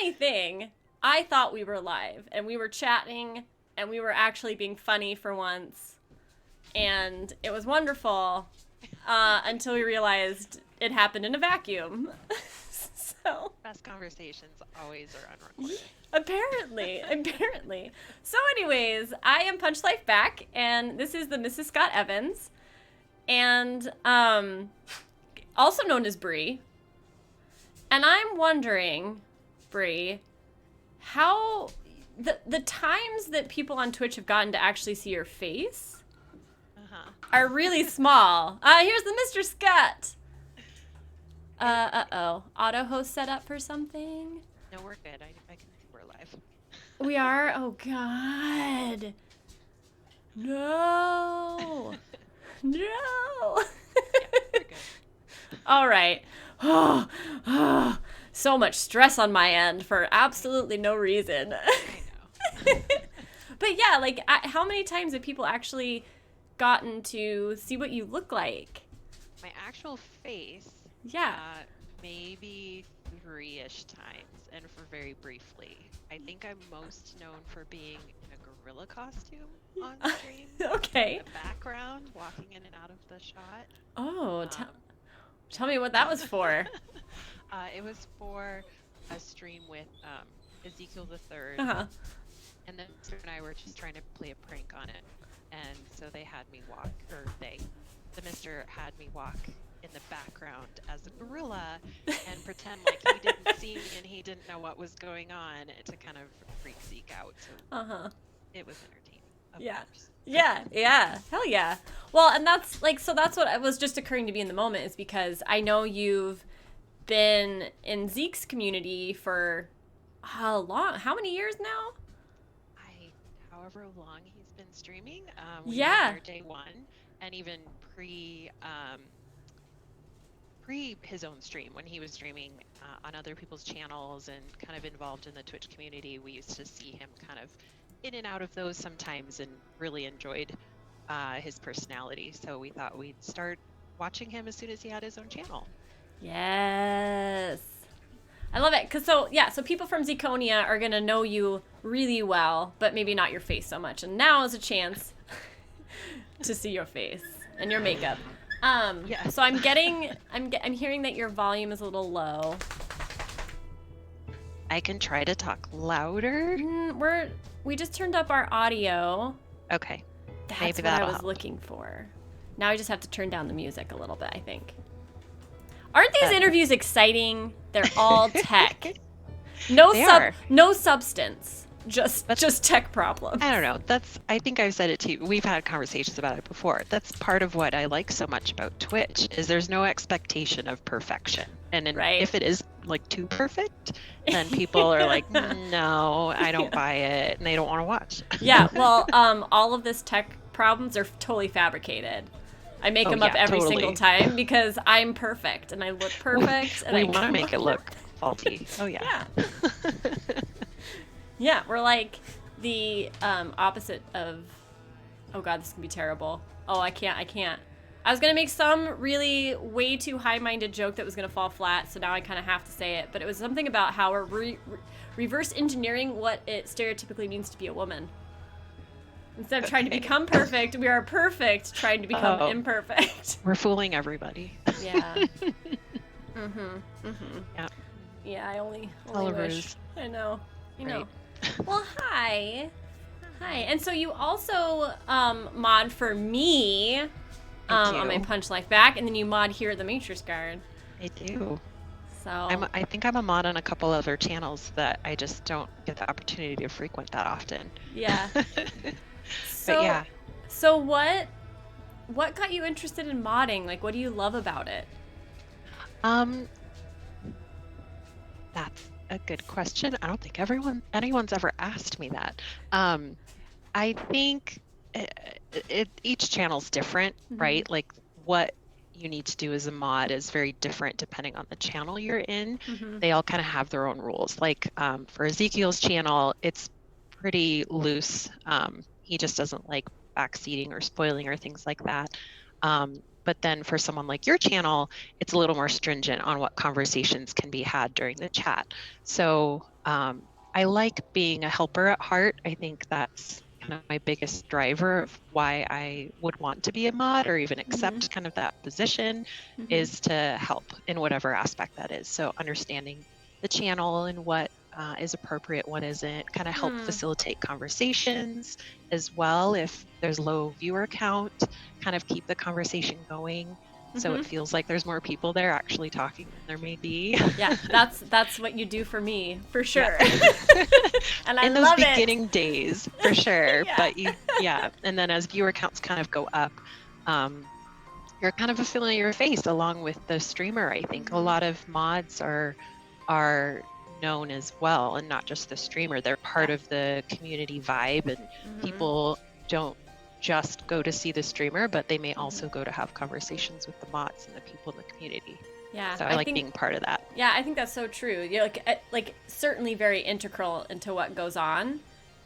funny thing, I thought we were live and we were chatting and we were actually being funny for once. And it was wonderful until we realized it happened in a vacuum. So Best conversations always are unrecorded. apparently. So anyways, I am Punch Life Back, and this is the Mrs. Scott Evans, and also known as Bree. And I'm wondering, Bree, how the times that people on Twitch have gotten to actually see your face are really small. Here's the Mr. Scott. Uh-oh. Auto host set up for something? No, we're good. I can see we're live. We are? Oh, God. No. No. Yeah, we're good. All right. So much stress on my end for absolutely no reason. I know. But yeah, like, how many times have people actually gotten to see what you look like? My actual face, Yeah. maybe 3-ish times, and for very briefly. I think I'm most known for being in a gorilla costume on stream. Okay. In the background, walking in and out of the shot. Oh, tell me what that was for. It was for a stream with Ezekiel the Third, Uh-huh. and then Sue and I were just trying to play a prank on it, and so they had me walk, the Mister had me walk in the background as a gorilla and pretend like he didn't see me and he didn't know what was going on to kind of freak Zeke out. So it was entertaining. Of course. Yeah. Hell yeah. Well, and that's like, so that's what was just occurring to me in the moment, is because I know you've been in Zeke's community for how many years now? However long he's been streaming. Yeah. We were there day one, and even pre his own stream, when he was streaming on other people's channels and kind of involved in the Twitch community, we used to see him kind of in and out of those sometimes, and really enjoyed his personality. So we thought we'd start watching him as soon as he had his own channel. Yes. I love it. So people from Zekonia are going to know you really well, but maybe not your face so much. And now is a chance to see your face and your makeup. Yeah. So I'm hearing that your volume is a little low. I can try to talk louder. We just turned up our audio. Okay. That's Maybe what I was help. looking for. Now I just have to turn down the music a little bit, I think. Aren't these interviews exciting? They're all tech. No substance. Just tech problems. I don't know. I think I've said it to you. We've had conversations about it before. That's part of what I like so much about Twitch, is there's no expectation of perfection. And if it is like too perfect, then people are like, no, I don't buy it, and they don't want to watch. Yeah, well, all of this tech problems are totally fabricated. I make them up every single time because I'm perfect and I look perfect. We want to make it look faulty. Oh yeah. Yeah, we're like the opposite of. Oh God, this can be terrible. Oh, I can't. I was gonna make some really way too high-minded joke that was gonna fall flat, so now I kind of have to say it. But it was something about how we're reverse engineering what it stereotypically means to be a woman. Instead of trying to become perfect, we are perfect trying to become imperfect. We're fooling everybody. Yeah. Yeah. Yeah, I only All wish. I know. Right. Well, hi. And so you also mod for me on my Punch Life Back, and then you mod here at the Matrix Guard. I do. So I think I'm a mod on a couple other channels that I just don't get the opportunity to frequent that often. Yeah. But yeah. So what got you interested in modding? Like, what do you love about it? That's a good question. I don't think anyone's ever asked me that. I think each channel's different, right? Like, what you need to do as a mod is very different depending on the channel you're in. They all kind of have their own rules. Like for Ezekiel's channel, it's pretty loose. He just doesn't like backseating or spoiling or things like that. But then for someone like your channel, it's a little more stringent on what conversations can be had during the chat. So I like being a helper at heart. I think that's kind of my biggest driver of why I would want to be a mod or even accept kind of that position is to help in whatever aspect that is. So understanding the channel and what is appropriate, what isn't, kind of help facilitate conversations as well. If there's low viewer count, kind of keep the conversation going. So it feels like there's more people there actually talking than there may be. Yeah, that's what you do for me, for sure. And I in those love beginning days, for sure. Yeah. But and then as viewer counts kind of go up, you're kind of a familiar face along with the streamer. I think a lot of mods are known as well, and not just the streamer. They're part of the community vibe, and people don't just go to see the streamer, but they may also go to have conversations with the mods and the people in the community. Yeah, so I like being part of that. Yeah, I think that's so true. You're like certainly very integral into what goes on,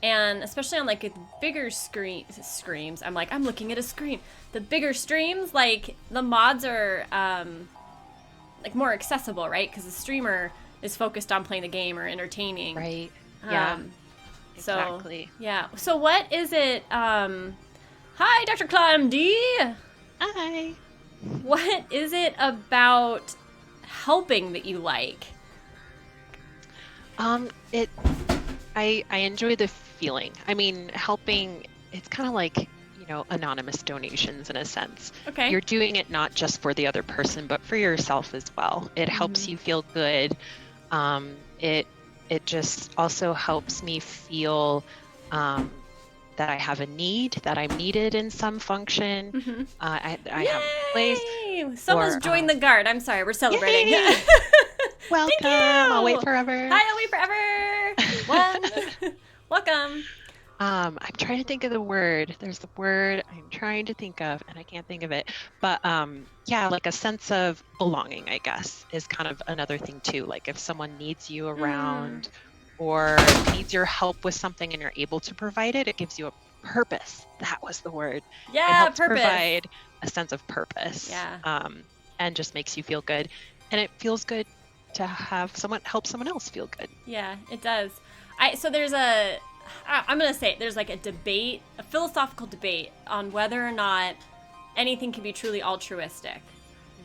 and especially on like bigger screams. I'm looking at a screen. The bigger streams, like the mods are like more accessible, right? Because the streamer is focused on playing the game or entertaining. Right. Yeah. Exactly. So, yeah. So what is it? Hi, Dr. Climb D. Hi. What is it about helping that you like? I enjoy the feeling. I mean, helping, it's kind of like, anonymous donations in a sense. Okay. You're doing it not just for the other person, but for yourself as well. It helps you feel good. It just also helps me feel that I have a need, that I'm needed in some function. I have a place. Someone's joined the guard. I'm sorry, we're celebrating. Welcome. I'll wait forever. Hi, I'll wait forever. Welcome. I'm trying to think of the word. There's the word I'm trying to think of, and I can't think of it. But like a sense of belonging, I guess, is kind of another thing too. Like if someone needs you around or needs your help with something and you're able to provide it, it gives you a purpose. That was the word. Yeah, it helps purpose. Provide a sense of purpose. Yeah. And just makes you feel good. And it feels good to have someone help someone else feel good. Yeah, it does. So there's I'm going to say it, there's like a philosophical debate on whether or not anything can be truly altruistic.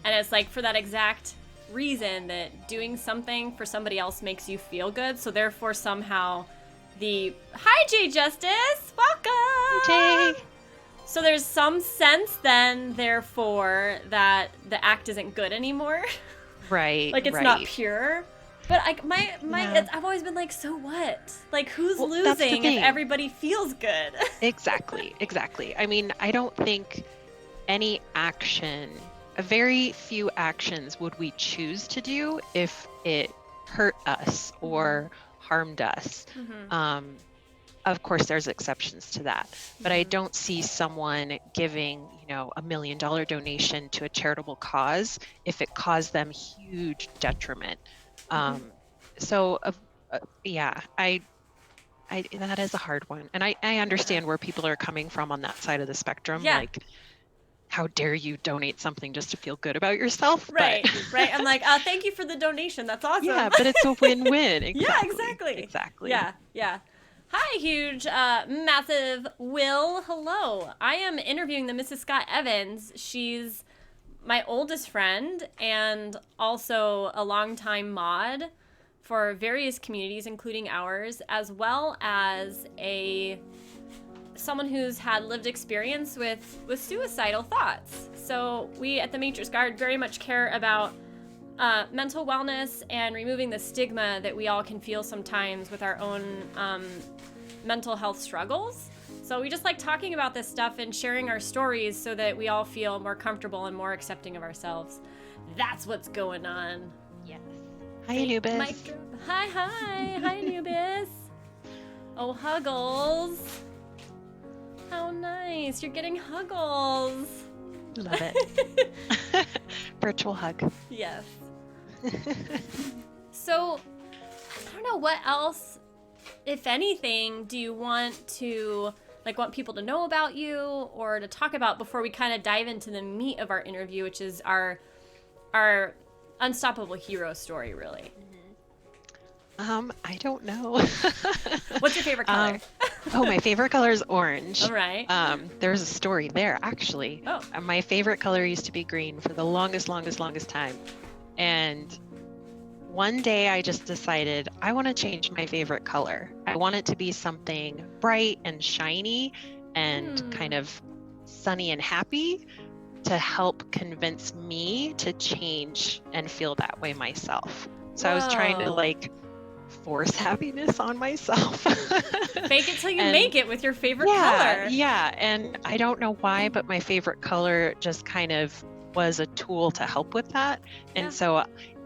And it's like for that exact reason that doing something for somebody else makes you feel good. So therefore somehow hi Jay Justice, welcome. Jay. So there's some sense then therefore that the act isn't good anymore. Right. Like it's not pure. But I've always been like, so what? Like who's losing if everybody feels good? Exactly. I mean, I don't think any action, very few actions would we choose to do if it hurt us or harmed us. Of course, there's exceptions to that, but I don't see someone giving, $1 million donation to a charitable cause if it caused them huge detriment. That is a hard one, and I understand where people are coming from on that side of the spectrum. Yeah. Like, how dare you donate something just to feel good about yourself? Right. I'm like, thank you for the donation. That's awesome. Yeah, but it's a win-win. Exactly. Yeah, exactly. Yeah. Hi, huge, massive Will. Hello. I am interviewing the Mrs. Scott Evans. She's my oldest friend and also a longtime mod for various communities, including ours, as well as someone who's had lived experience with suicidal thoughts. So we at the Matrix Guard very much care about mental wellness and removing the stigma that we all can feel sometimes with our own mental health struggles. So we just like talking about this stuff and sharing our stories so that we all feel more comfortable and more accepting of ourselves. That's what's going on. Yes. Hi, Anubis. Hi, Anubis. Oh, Huggles. How nice. You're getting Huggles. Love it. Virtual hug. Yes. So, I don't know what else, if anything, do you want people to know about you or to talk about before we kind of dive into the meat of our interview, which is our unstoppable hero story, really? I don't know. What's your favorite color? My favorite color is orange. All right. There's a story there, actually. Oh. My favorite color used to be green for the longest time. And one day I just decided I want to change my favorite color. I want it to be something bright and shiny and kind of sunny and happy to help convince me to change and feel that way myself. So I was trying to like force happiness on myself. Fake it till you make it with your favorite color. Yeah. And I don't know why, but my favorite color just kind of was a tool to help with that. And so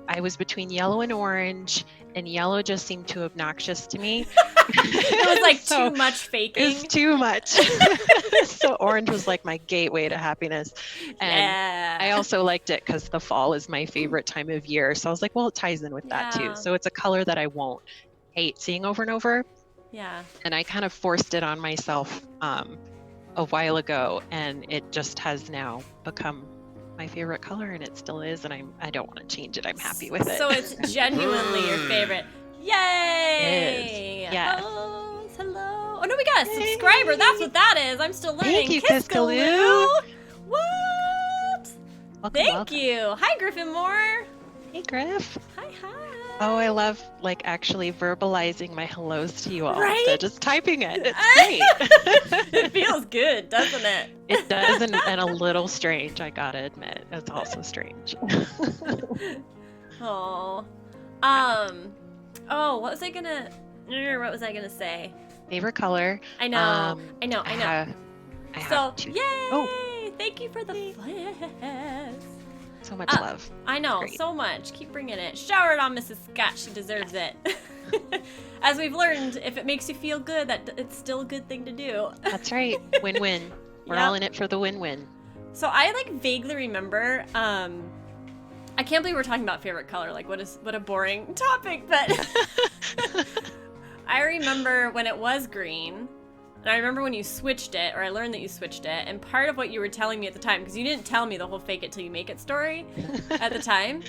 I was between yellow and orange, and yellow just seemed too obnoxious to me. It was like too much faking. It was too much. So orange was like my gateway to happiness. And I also liked it because the fall is my favorite time of year. So I was like, well, it ties in with that too. So it's a color that I won't hate seeing over and over. Yeah. And I kind of forced it on myself a while ago, and it just has now become my favorite color, and it still is, and I don't want to change it. I'm happy with it. So it's genuinely your favorite. Yay! Yes. Oh, hello. Oh no, we got a subscriber. That's what that is. I'm still learning. Thank you, Kiskaloo. What? Thank you. Hi, Griffin Moore. Hey, Griff. Hi. Oh, I love like actually verbalizing my hellos to you all. Right? So just typing it. It's great. It feels good, doesn't it? It does, and a little strange, I gotta admit. It's also strange. Oh. What was I gonna say? Favorite color. I know. I have two. Yay! Oh. Thank you for the flares. So much love. I know, so much. Keep bringing it. Shower it on Mrs. Scott. She deserves it. As we've learned, if it makes you feel good, that it's still a good thing to do. That's right. Win-win. We're all in it for the win-win. So I like vaguely remember. I can't believe we're talking about favorite color. Like, what a boring topic. But I remember when it was green. And I remember when you switched it, or I learned that you switched it, and part of what you were telling me at the time, because you didn't tell me the whole fake it till you make it story at the time,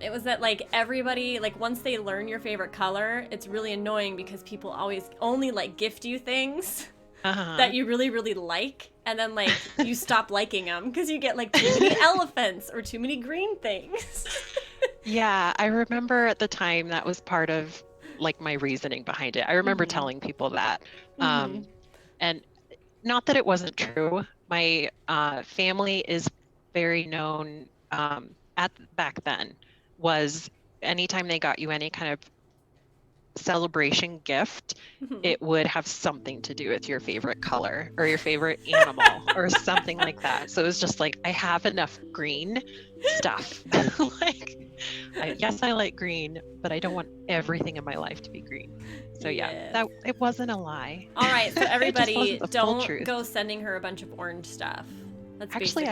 it was that like everybody, like once they learn your favorite color, it's really annoying because people always only like gift you things that you really, really like, and then like you stop liking them because you get like too many elephants or too many green things. Yeah, I remember at the time that was part of like my reasoning behind it. I remember telling people that. And not that it wasn't true. My family is very known back then was anytime they got you any kind of celebration gift, it would have something to do with your favorite color or your favorite animal or something like that. So it was just like, I have enough green stuff. Like, yes, I like green, but I don't want everything in my life to be green. So that it wasn't a lie. All right, so everybody, don't go sending her a bunch of orange stuff. That's actually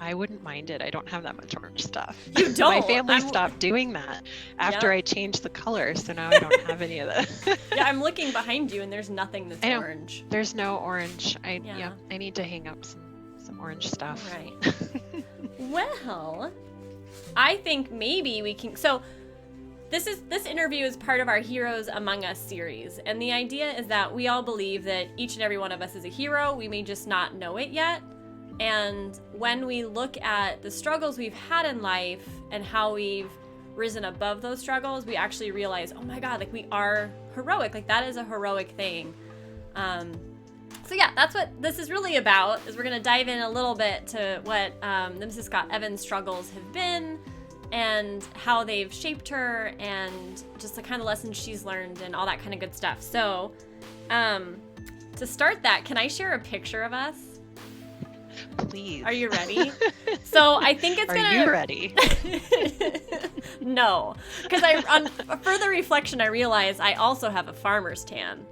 I wouldn't mind it. I don't have that much orange stuff. You don't. My family stopped doing that after I changed the color, so now I don't have any of that. Yeah, I'm looking behind you and there's nothing that's orange. There's no orange. I need to hang up some orange stuff. Right. Well, I think maybe we can. So this interview is part of our Heroes Among Us series, and the idea is that we all believe that each and every one of us is a hero. We may just not know it yet. And when we look at the struggles we've had in life and how we've risen above those struggles, we actually realize, oh my God, like we are heroic. Like that is a heroic thing. So yeah, that's what this is really about, is we're going to dive in a little bit to what the Mrs. Scott Evans struggles have been and how they've shaped her and just the kind of lessons she's learned and all that kind of good stuff. So to start that, can I share a picture of us? Please. Are you ready? So I think it's gonna. Are you ready? No, because on further reflection, I realize I also have a farmer's tan.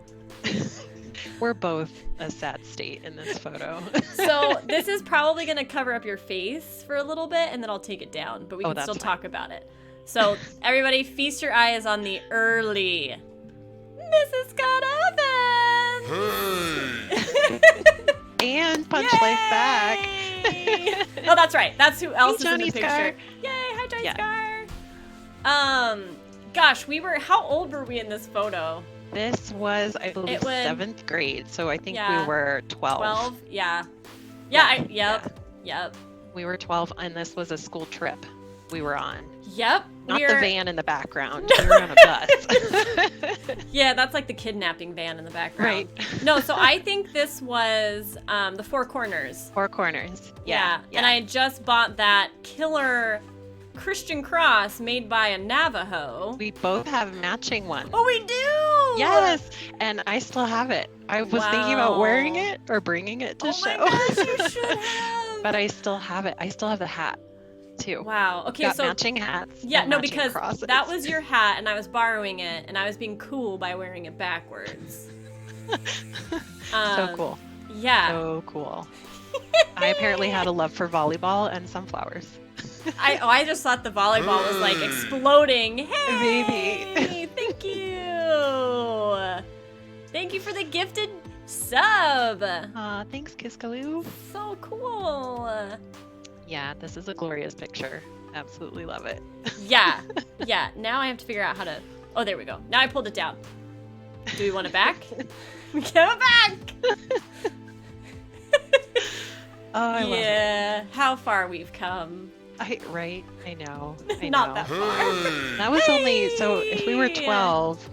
We're both a sad state in this photo. So this is probably gonna cover up your face for a little bit, and then I'll take it down. But we can still talk about it. So everybody, feast your eyes on the early Mrs. Scott Evans. And Punch Life back. Oh, that's right. That's who else is in the picture. Scar. Yay! Hi, Johnny Scar. Gosh, how old were we in this photo? This was, I believe, 7th grade. So I think we were 12. 12? Yeah. Yep. We were 12, and this was a school trip we were on. Yep. Not the van in the background. We were on a bus. Yeah, that's like the kidnapping van in the background. Right. No, so I think this was the Four Corners. Four Corners. Yeah. And I had just bought that killer Christian cross made by a Navajo. We both have matching ones. Oh, we do? Yes. And I still have it. I was thinking about wearing it or bringing it to show. Oh my gosh, you should have. But I still have it. I still have the hat too. Wow. Okay, Got so matching hats. Yeah, no, matching because crosses. that was your hat and I was borrowing it and I was being cool by wearing it backwards. So cool. Yeah. So cool. I apparently had a love for volleyball and sunflowers. I just thought the volleyball was like exploding. Hey, baby. Thank you. Thank you for the gifted sub. Thanks, Kiskaloo. So cool. Yeah, this is a glorious picture. Absolutely love it. Yeah. Now I have to figure out how to. Oh, there we go. Now I pulled it down. Do we want it back? Give it back. Oh, I love it. Yeah. How far we've come. Right. I know. Not that far. That was only, so if we were 12,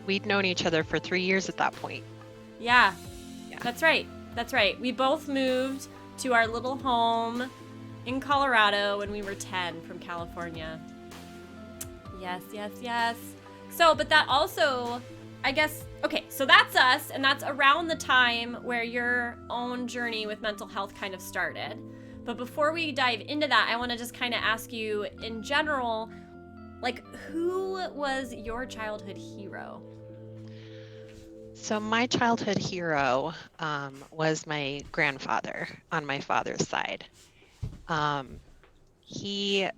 we'd known each other for 3 years at that point. Yeah. That's right. We both moved to our little home in Colorado when we were 10 from California. Yes. So, but that also, I guess, okay, so that's us, and that's around the time where your own journey with mental health kind of started. But before we dive into that, I want to just kind of ask you in general, like, who was your childhood hero? So my childhood hero was my grandfather on my father's side. He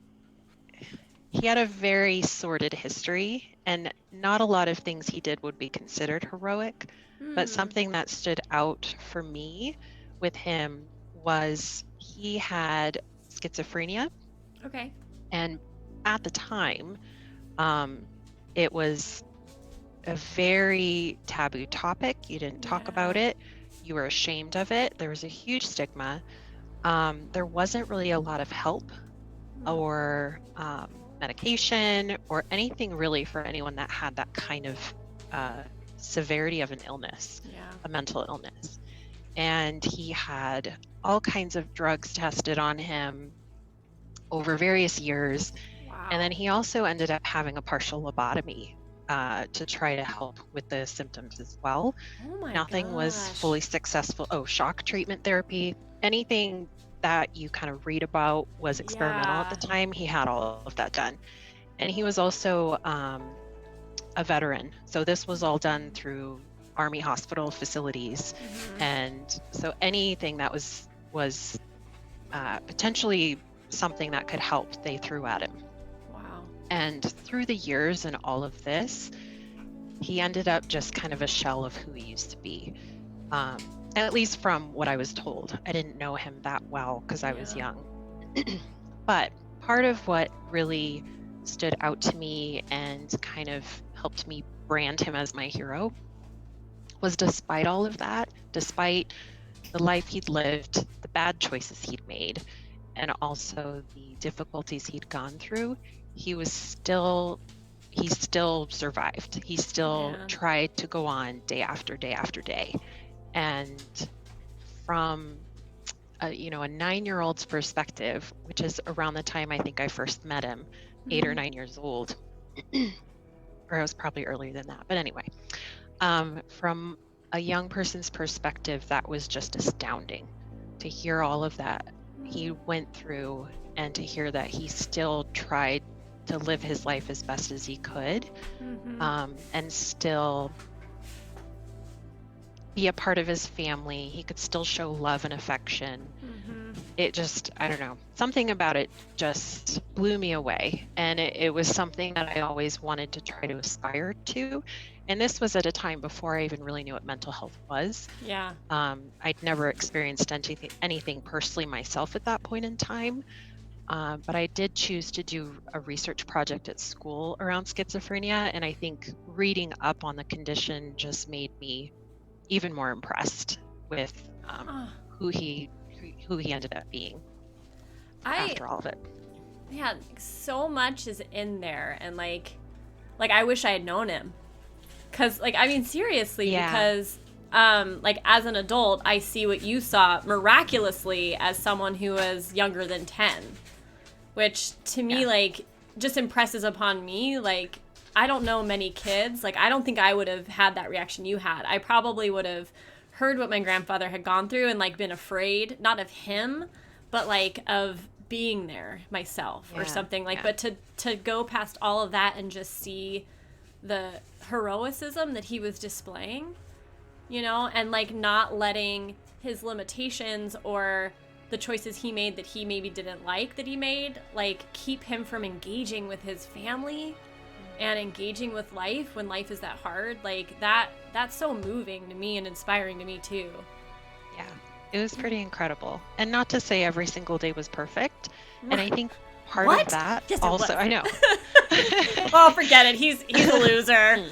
had a very sordid history, and not a lot of things he did would be considered heroic, but something that stood out for me with him was he had schizophrenia. Okay. And at the time, it was a very taboo topic. You didn't talk about it. You were ashamed of it. There was a huge stigma. There wasn't really a lot of help or medication or anything really for anyone that had that kind of severity of an illness, a mental illness. And he had all kinds of drugs tested on him over various years. Wow. And then he also ended up having a partial lobotomy to try to help with the symptoms as well. Oh my Nothing was fully successful. Shock treatment therapy, anything that you kind of read about was experimental at the time. He had all of that done. And he was also a veteran. So this was all done through Army hospital facilities. And so anything that was potentially something that could help, they threw at him. Wow. And through the years and all of this, he ended up just kind of a shell of who he used to be. At least from what I was told. I didn't know him that well because I was young. But part of what really stood out to me and kind of helped me brand him as my hero was, despite all of that, despite the life he'd lived, the bad choices he'd made, and also the difficulties he'd gone through, he still survived. He still tried to go on day after day after day. And from a 9-year-old's perspective, which is around the time I think I first met him, 8 or 9 years old, or I was probably earlier than that, but anyway, from a young person's perspective, that was just astounding to hear all of that he went through, and to hear that he still tried to live his life as best as he could, and still be a part of his family. He could still show love and affection. It just, I don't know, something about it just blew me away. And it was something that I always wanted to try to aspire to. And this was at a time before I even really knew what mental health was. Yeah. I'd never experienced anything personally myself at that point in time. but I did choose to do a research project at school around schizophrenia, and I think reading up on the condition just made me even more impressed with who he ended up being after all of it. Yeah, so much is in there, and like I wish I had known him, because like, I mean, seriously, because like, as an adult, I see what you saw miraculously as someone who was younger than 10, which to me like just impresses upon me, like, I don't know many kids, like, I don't think I would have had that reaction you had. I probably would have heard what my grandfather had gone through and like been afraid, not of him, but like of being there myself or something, like, but to go past all of that and just see the heroicism that he was displaying, you know, and like not letting his limitations or the choices he made that he maybe didn't like that he made, like, keep him from engaging with his family and engaging with life when life is that hard. Like, that's so moving to me and inspiring to me too. Yeah, it was pretty incredible. And not to say every single day was perfect. And I think part of that also, I know. Oh, forget it. He's a loser.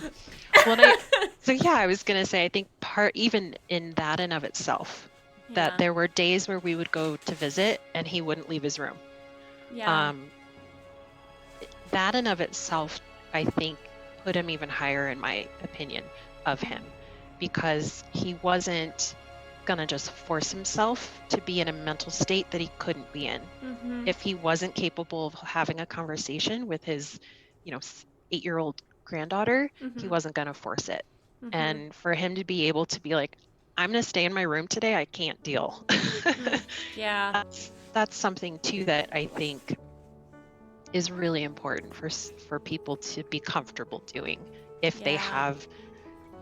Well, so yeah, I was going to say, I think even in that and of itself, that there were days where we would go to visit and he wouldn't leave his room. Yeah. That in of itself, I think, put him even higher in my opinion of him, because he wasn't gonna just force himself to be in a mental state that he couldn't be in. If he wasn't capable of having a conversation with his, 8-year-old granddaughter, he wasn't gonna force it. And for him to be able to be like, I'm gonna stay in my room today, I can't deal. Yeah. That's something too that I think is really important for people to be comfortable doing if they have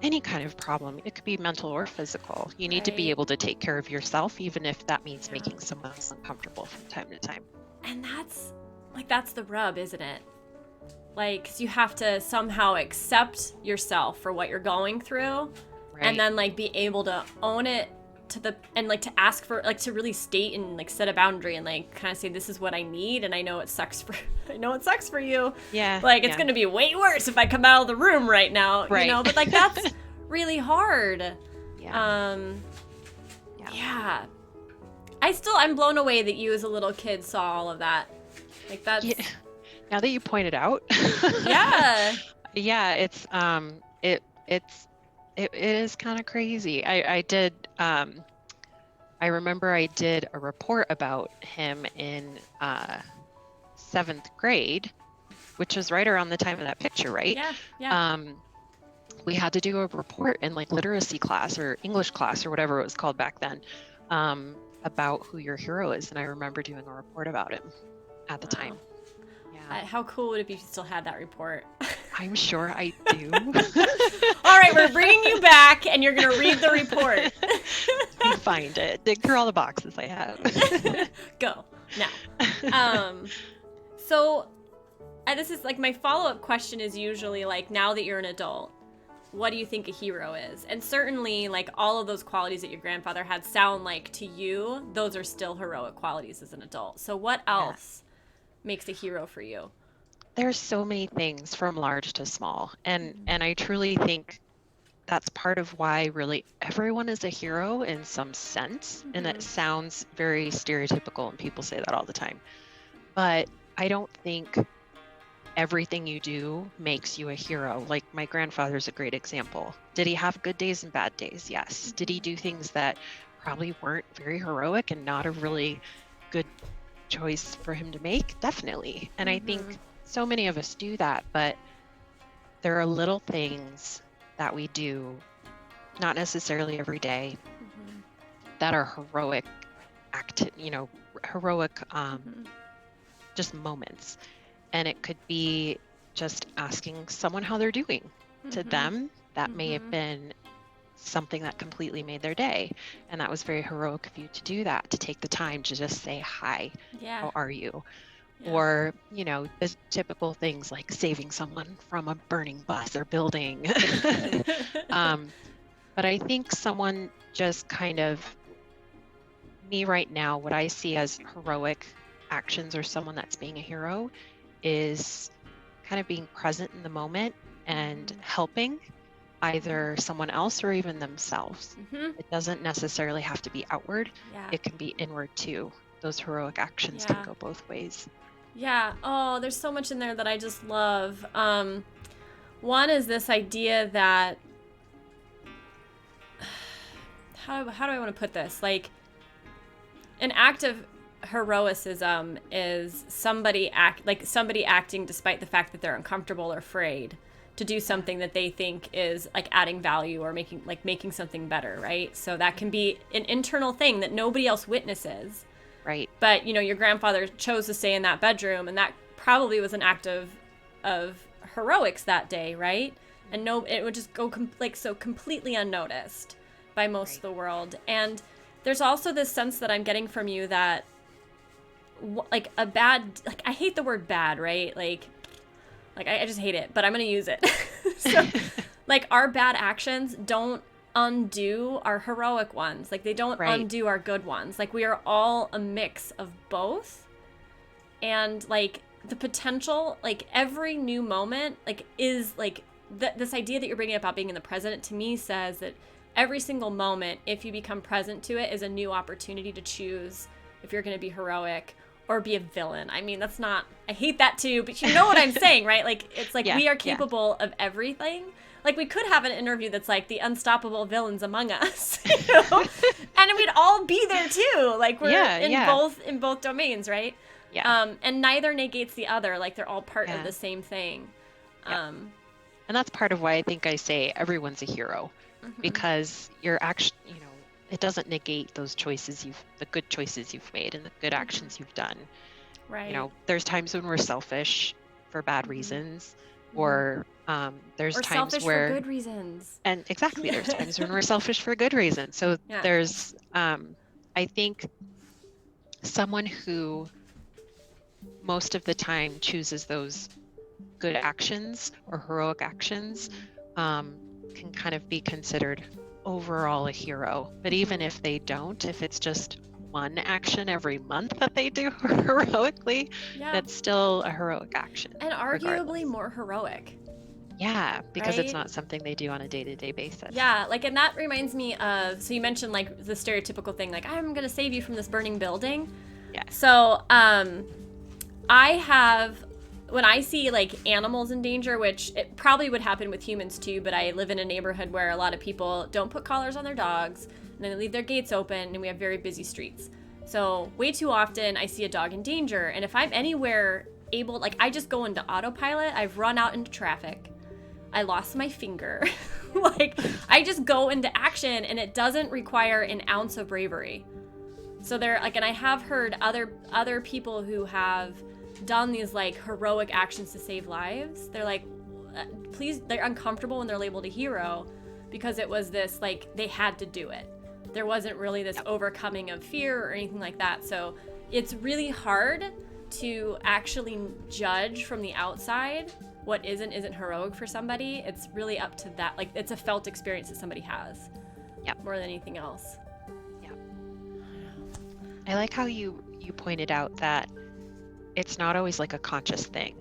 any kind of problem. It could be mental or physical. You need to be able to take care of yourself, even if that means making someone else uncomfortable from time to time. And that's the rub, isn't it? Like, 'cause you have to somehow accept yourself for what you're going through, and then like be able to own it and like to ask for, like, to really state and like set a boundary and like kind of say, this is what I need, and I know it sucks for you. Yeah. Like, it's gonna be way worse if I come out of the room right now. You know, but like, that's really hard. Yeah. I'm blown away that you as a little kid saw all of that. Like, that's now that you point it out. It's it is kind of crazy. I remember I did a report about him in 7th grade, which was right around the time of that picture, right? Yeah. We had to do a report in like literacy class or English class or whatever it was called back then, about who your hero is. And I remember doing a report about him at the time. Yeah. How cool would it be if you still had that report? I'm sure I do. All right, we're bringing you back, and you're going to read the report. You find it. Dig through all the boxes I have. Go now. So this is like my follow-up question is usually like, now that you're an adult, what do you think a hero is? And certainly, like, all of those qualities that your grandfather had sound like to you, those are still heroic qualities as an adult. So what else makes a hero for you? There's so many things from large to small. And I truly think that's part of why really everyone is a hero in some sense. And that sounds very stereotypical, and people say that all the time. But I don't think everything you do makes you a hero. Like, my grandfather's a great example. Did he have good days and bad days? Yes. Did he do things that probably weren't very heroic and not a really good choice for him to make? Definitely. And I think so many of us do that, but there are little things that we do, not necessarily every day, that are heroic just moments. And it could be just asking someone how they're doing. To them, that may have been something that completely made their day. And that was very heroic of you to do that, to take the time to just say, hi, how are you? Or, the typical things like saving someone from a burning bus or building. But I think someone just kind of, me right now, what I see as heroic actions or someone that's being a hero is kind of being present in the moment and helping either someone else or even themselves. It doesn't necessarily have to be outward. Yeah. It can be inward too. Those heroic actions can go both ways. Yeah. Oh, there's so much in there that I just love. One is this idea that how do I want to put this? Like, an act of heroicism is somebody acting despite the fact that they're uncomfortable or afraid to do something that they think is like adding value or making something better, right? So that can be an internal thing that nobody else witnesses. Right. But, your grandfather chose to stay in that bedroom, and that probably was an act of heroics that day, right? And it would just go so completely unnoticed by most of the world. And there's also this sense that I'm getting from you that I hate the word bad, right? Like I just hate it, but I'm going to use it. So our bad actions don't undo our heroic ones. Like, they don't undo our good ones. Like, we are all a mix of both. And the potential, every new moment, is this idea that you're bringing up about being in the present, to me says that every single moment, if you become present to it, is a new opportunity to choose if you're going to be heroic or be a villain. I mean, that's not, I hate that too, but you know what I'm saying, right? We are capable of everything. We could have an interview that's the unstoppable villains among us, and we'd all be there too. We're in both domains, right? Yeah. And neither negates the other. They're all part of the same thing. Yeah. And that's part of why I think I say everyone's a hero, because you're actually, it doesn't negate those choices the good choices you've made and the good actions you've done. Right. There's times when we're selfish for bad reasons, or there's times selfish where for good reasons. And exactly, there's times when we're selfish for good reasons. So there's, I think, someone who most of the time chooses those good actions or heroic actions can kind of be considered overall a hero. But even if they don't, if it's just one action every month that they do heroically, that's still a heroic action. And arguably more heroic. Yeah, because it's not something they do on a day-to-day basis. Yeah, and that reminds me of, so you mentioned the stereotypical thing, I'm going to save you from this burning building. Yeah. So when I see animals in danger, which it probably would happen with humans too, but I live in a neighborhood where a lot of people don't put collars on their dogs, and then they leave their gates open, and we have very busy streets. So way too often I see a dog in danger, and if I'm anywhere able, I just go into autopilot. I've run out into traffic. I lost my finger. I just go into action, and it doesn't require an ounce of bravery. So and I have heard other people who have done these heroic actions to save lives. They're please, they're uncomfortable when they're labeled a hero because it was this they had to do it. There wasn't really this overcoming of fear or anything like that. So it's really hard to actually judge from the outside what isn't heroic for somebody. It's really up to that. It's a felt experience that somebody has. More than anything else. I like how you pointed out that it's not always a conscious thing.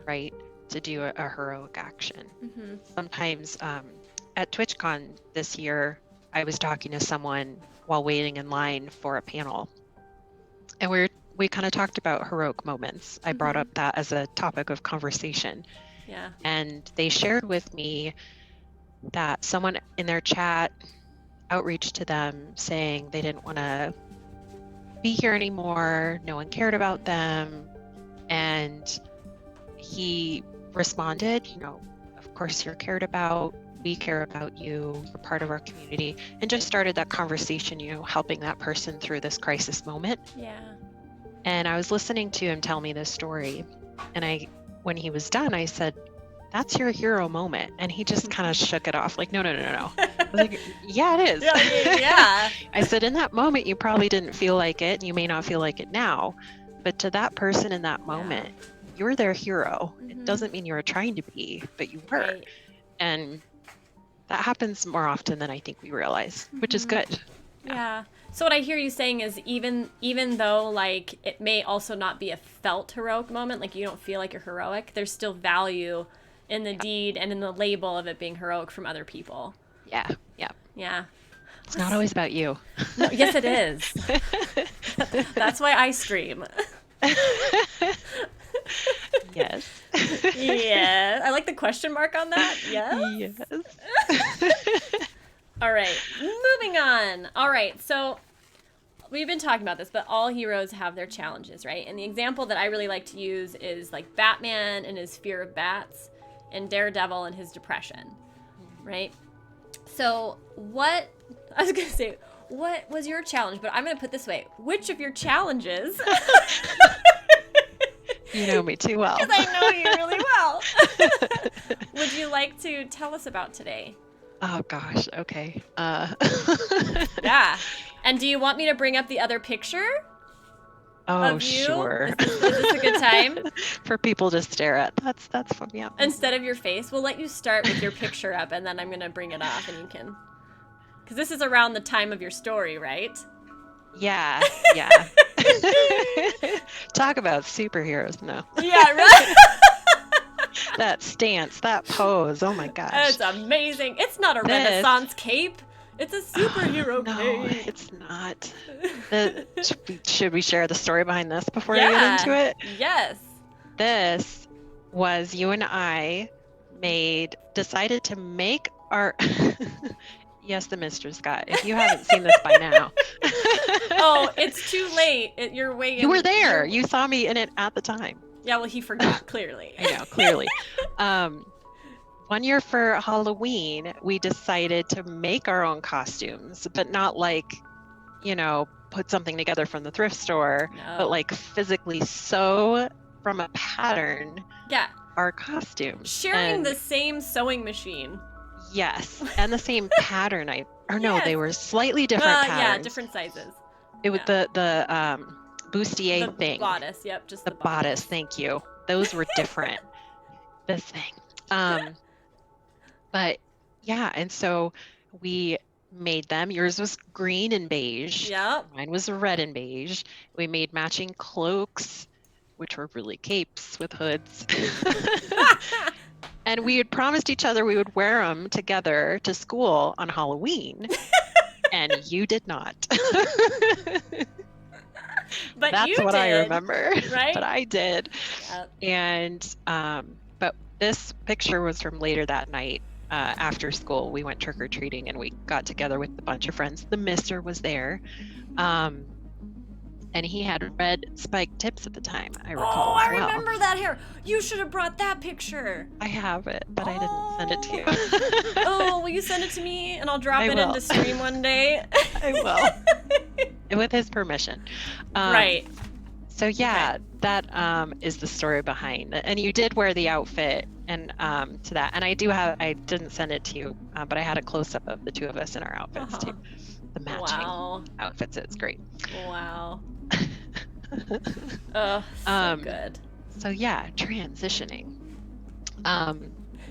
Right? To do a heroic action. Sometimes at TwitchCon this year, I was talking to someone while waiting in line for a panel. And we kind of talked about heroic moments. I brought up that as a topic of conversation. Yeah. And they shared with me that someone in their chat outreached to them saying they didn't want to be here anymore. No one cared about them. And he responded, of course you're cared about. We care about you. You're part of our community. And just started that conversation, helping that person through this crisis moment. Yeah. And I was listening to him tell me this story. And when he was done, I said, that's your hero moment. And he just kind of shook it off no. I was yeah, it is. Yeah. I said, in that moment, you probably didn't feel like it, and you may not feel like it now. But to that person in that moment, you're their hero. It doesn't mean you were trying to be, but you were. Right. And that happens more often than I think we realize, which is good. Yeah. So what I hear you saying is even though like it may also not be a felt heroic moment, like you don't feel like you're heroic, there's still value in the deed and in the label of it being heroic from other people. Yeah. Yeah. Yeah. It's not always about you. No, yes, it is. That's why I stream. Yes. Yeah. I like the question mark on that. Yes. Yes. All right. Moving on. All right. So we've been talking about this, but all heroes have their challenges, right? And the example that I really like to use is like Batman and his fear of bats and Daredevil and his depression, right? So what was your challenge? But I'm going to put it this way. Which of your challenges? You know me too well. Because I know you really well. Would you like to tell us about today? Oh gosh. Okay. Yeah. And do you want me to bring up the other picture? Oh, of you? sure. Is this a good time? For people to stare at. That's fun. Yeah. Instead of your face, we'll let you start with your picture up, and then I'm going to bring it off, and you can... Because this is around the time of your story, right? Yeah. Yeah. Talk about superheroes. No. Yeah, right? That stance, that pose. Oh my gosh. It's amazing. It's not a Renaissance cape. It's a superhero no, cape. it's not. Should we share the story behind this before we get into it? Yes. This was you and I decided to make our... Yes, the Mr. Scott. If you haven't seen this by now. Oh, it's too late. You're way You were there. You saw me in it at the time. Yeah, well, he forgot, clearly. I know, clearly. One year for Halloween, we decided to make our own costumes, but not like, put something together from the thrift store, but like physically sew from a pattern our costumes. Sharing the same sewing machine. Yes, and the same pattern. They were slightly different patterns. Yeah, different sizes. It was the bustier thing. The bodice, yep, just the bodice. Thank you. Those were different. This thing. But yeah, and so we made them. Yours was green and beige. Yep. Mine was red and beige. We made matching cloaks, which were really capes with hoods. And we had promised each other we would wear them together to school on Halloween. And you did not. But that's you what did, I remember. Right? But I did. Yep. And but this picture was from later that night. After school, we went trick-or-treating and we got together with a bunch of friends. The Mister was there. And he had red spiked tips at the time, I recall. I remember that hair. You should have brought that picture. I have it, but I didn't send it to you. Oh, will you send it to me and I'll drop it into stream one day? I will. With his permission. Right. So yeah, that is the story behind it. And you did wear the outfit and to that. And I didn't send it to you, but I had a close-up of the two of us in our outfits too. The matching outfits. It's great. Wow. Oh, so good. So yeah, transitioning.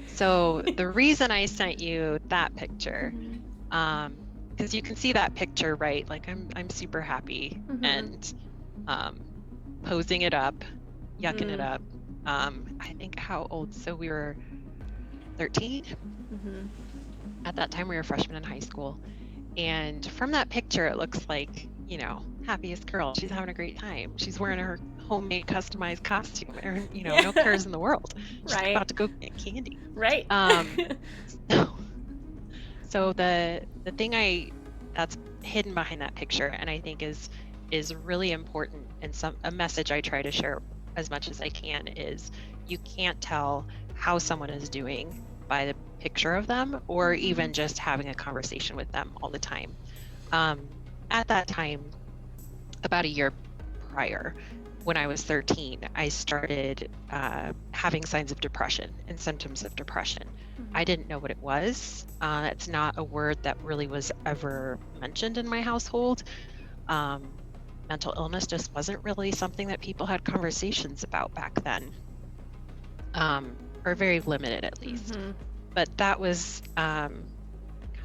So the reason I sent you that picture, because you can see that picture, right? Like I'm super happy and posing it up, yucking it up. I think how old? So we were 13. At that time, we were freshmen in high school. And from that picture, it looks like, happiest girl. She's having a great time. She's wearing her homemade customized costume. No cares in the world. She's about to go get candy. Right. So the thing that's hidden behind that picture, and I think is really important, and a message I try to share as much as I can, is you can't tell how someone is doing by the picture of them, or even just having a conversation with them all the time. At that time, about a year prior, when I was 13, I started having signs of depression and symptoms of depression. I didn't know what it was. It's not a word that really was ever mentioned in my household. Mental illness just wasn't really something that people had conversations about back then, or very limited at least. But that was kind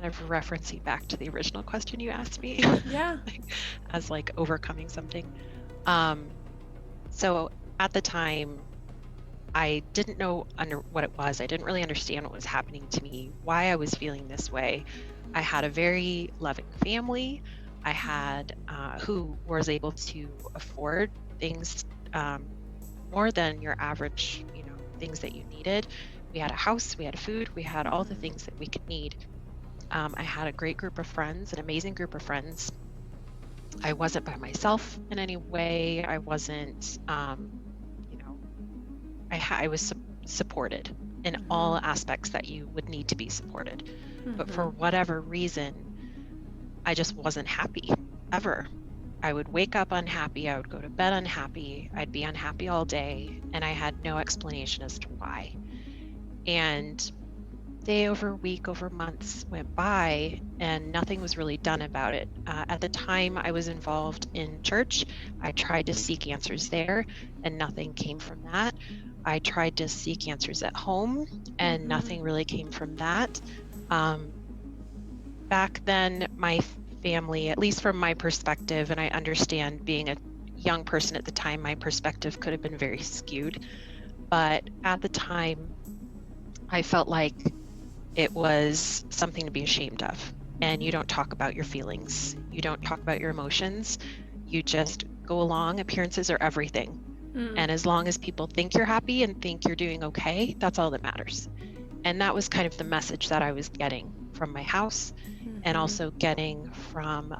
kind of referencing back to the original question you asked me, Yeah. as like overcoming something. So at the time, I didn't know under what it was. I didn't really understand what was happening to me, why I was feeling this way. I had a very loving family. I had who was able to afford things more than your average, things that you needed. We had a house, we had food, we had all the things that we could need. I had a great group of friends, an amazing group of friends. I wasn't by myself in any way. I wasn't, I was supported in all aspects that you would need to be supported. But for whatever reason, I just wasn't happy ever. I would wake up unhappy. I would go to bed unhappy. I'd be unhappy all day. And I had no explanation as to why. And day over week over months went by and nothing was really done about it. At the time I was involved in church, I tried to seek answers there and nothing came from that. I tried to seek answers at home and nothing really came from that. Back then, my family, at least from my perspective, and I understand being a young person at the time, my perspective could have been very skewed. But at the time, I felt like it was something to be ashamed of. And you don't talk about your feelings, you don't talk about your emotions, you just go along. Appearances are everything. And as long as people think you're happy and think you're doing okay, that's all that matters. And that was kind of the message that I was getting from my house and also getting from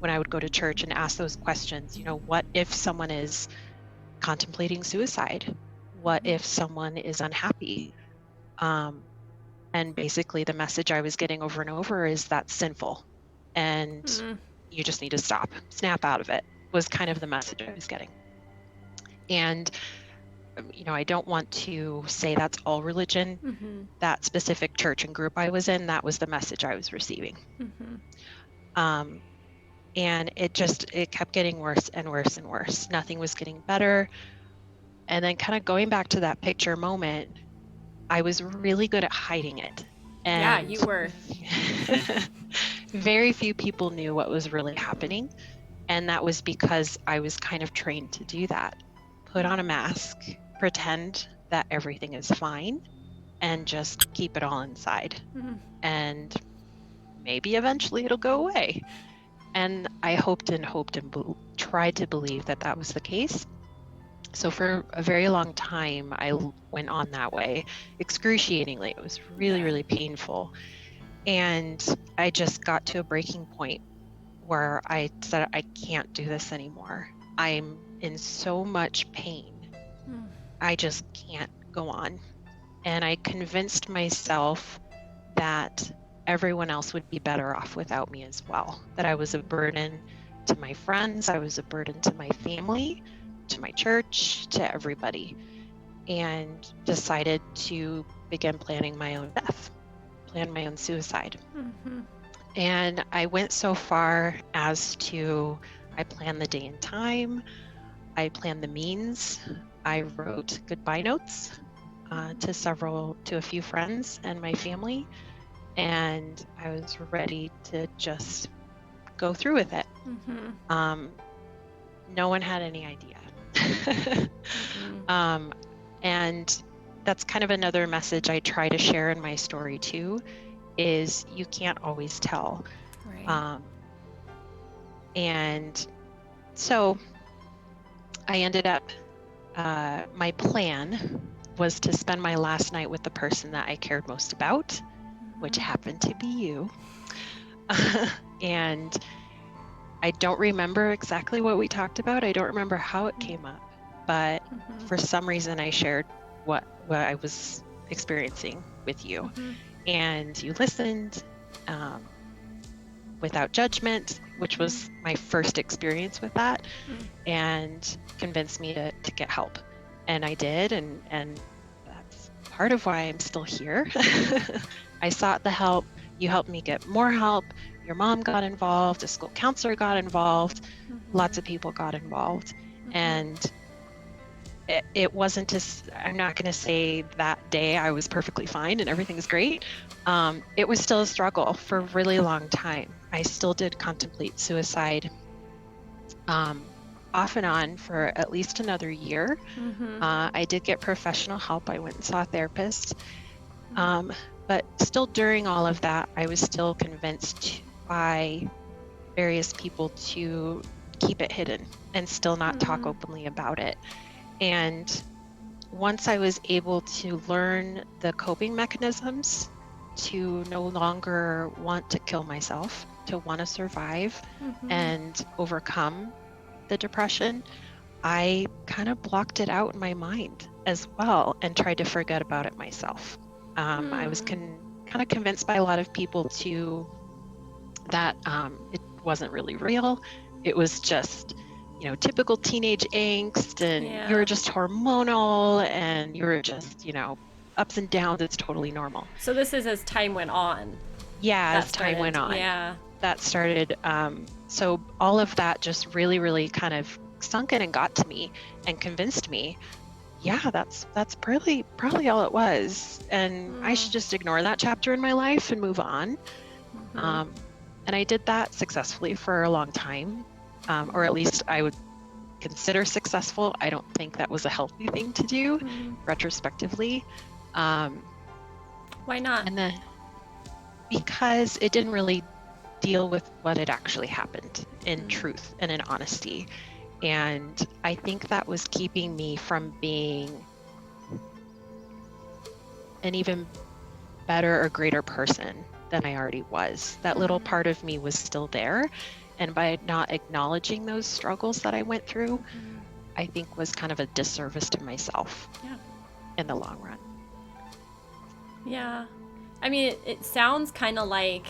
when I would go to church and ask those questions, what if someone is contemplating suicide? What if someone is unhappy? And basically the message I was getting over and over is that's sinful and you just need to snap out of it, was kind of the message I was getting. And I don't want to say that's all religion. That specific church and group I was in, that was the message I was receiving. And it kept getting worse and worse and worse. Nothing was getting better. And then kind of going back to that picture moment, I was really good at hiding it. And yeah, you were. Very few people knew what was really happening. And that was because I was kind of trained to do that. Put on a mask, pretend that everything is fine, and just keep it all inside. And maybe eventually it'll go away. And I hoped and tried to believe that that was the case. So for a very long time, I went on that way, excruciatingly. It was really, really painful. And I just got to a breaking point where I said, I can't do this anymore. I'm in so much pain. I just can't go on. And I convinced myself that everyone else would be better off without me as well, that I was a burden to my friends, I was a burden to my family, to my church, to everybody, and decided to begin planning my own death, plan my own suicide. And I went so far as to, I planned the day and time, I planned the means, I wrote goodbye notes to a few friends and my family, and I was ready to just go through with it. No one had any idea. And that's kind of another message I try to share in my story too, is you can't always tell. Right. And so I ended up, my plan was to spend my last night with the person that I cared most about, which happened to be you. And I don't remember exactly what we talked about. I don't remember how it came up, but for some reason I shared what I was experiencing with you. And you listened without judgment, which was my first experience with that, and convinced me to get help. And I did, and that's part of why I'm still here. I sought the help. You helped me get more help. Your mom got involved. A school counselor got involved. Lots of people got involved. And it wasn't I'm not going to say that day I was perfectly fine and everything's great. It was still a struggle for a really long time. I still did contemplate suicide, off and on for at least another year. I did get professional help. I went and saw a therapist. But still during all of that, I was still convinced by various people to keep it hidden and still not talk openly about it. And once I was able to learn the coping mechanisms to no longer want to kill myself, to want to survive and overcome the depression, I kind of blocked it out in my mind as well and tried to forget about it myself. I was kind of convinced by a lot of people too that it wasn't really real. It was just, typical teenage angst, and you were just hormonal, and you were just, ups and downs. It's totally normal. So this is as time went on. Yeah, as time went on. Yeah. That started. So all of that just really, really kind of sunk in and got to me and convinced me, yeah, that's probably all it was. And I should just ignore that chapter in my life and move on. And I did that successfully for a long time, or at least I would consider successful. I don't think that was a healthy thing to do retrospectively. Why not? And then because it didn't really deal with what had actually happened in truth and in honesty. And I think that was keeping me from being an even better or greater person than I already was. That little part of me was still there. And by not acknowledging those struggles that I went through, I think was kind of a disservice to myself in the long run. Yeah. I mean, it sounds kind of like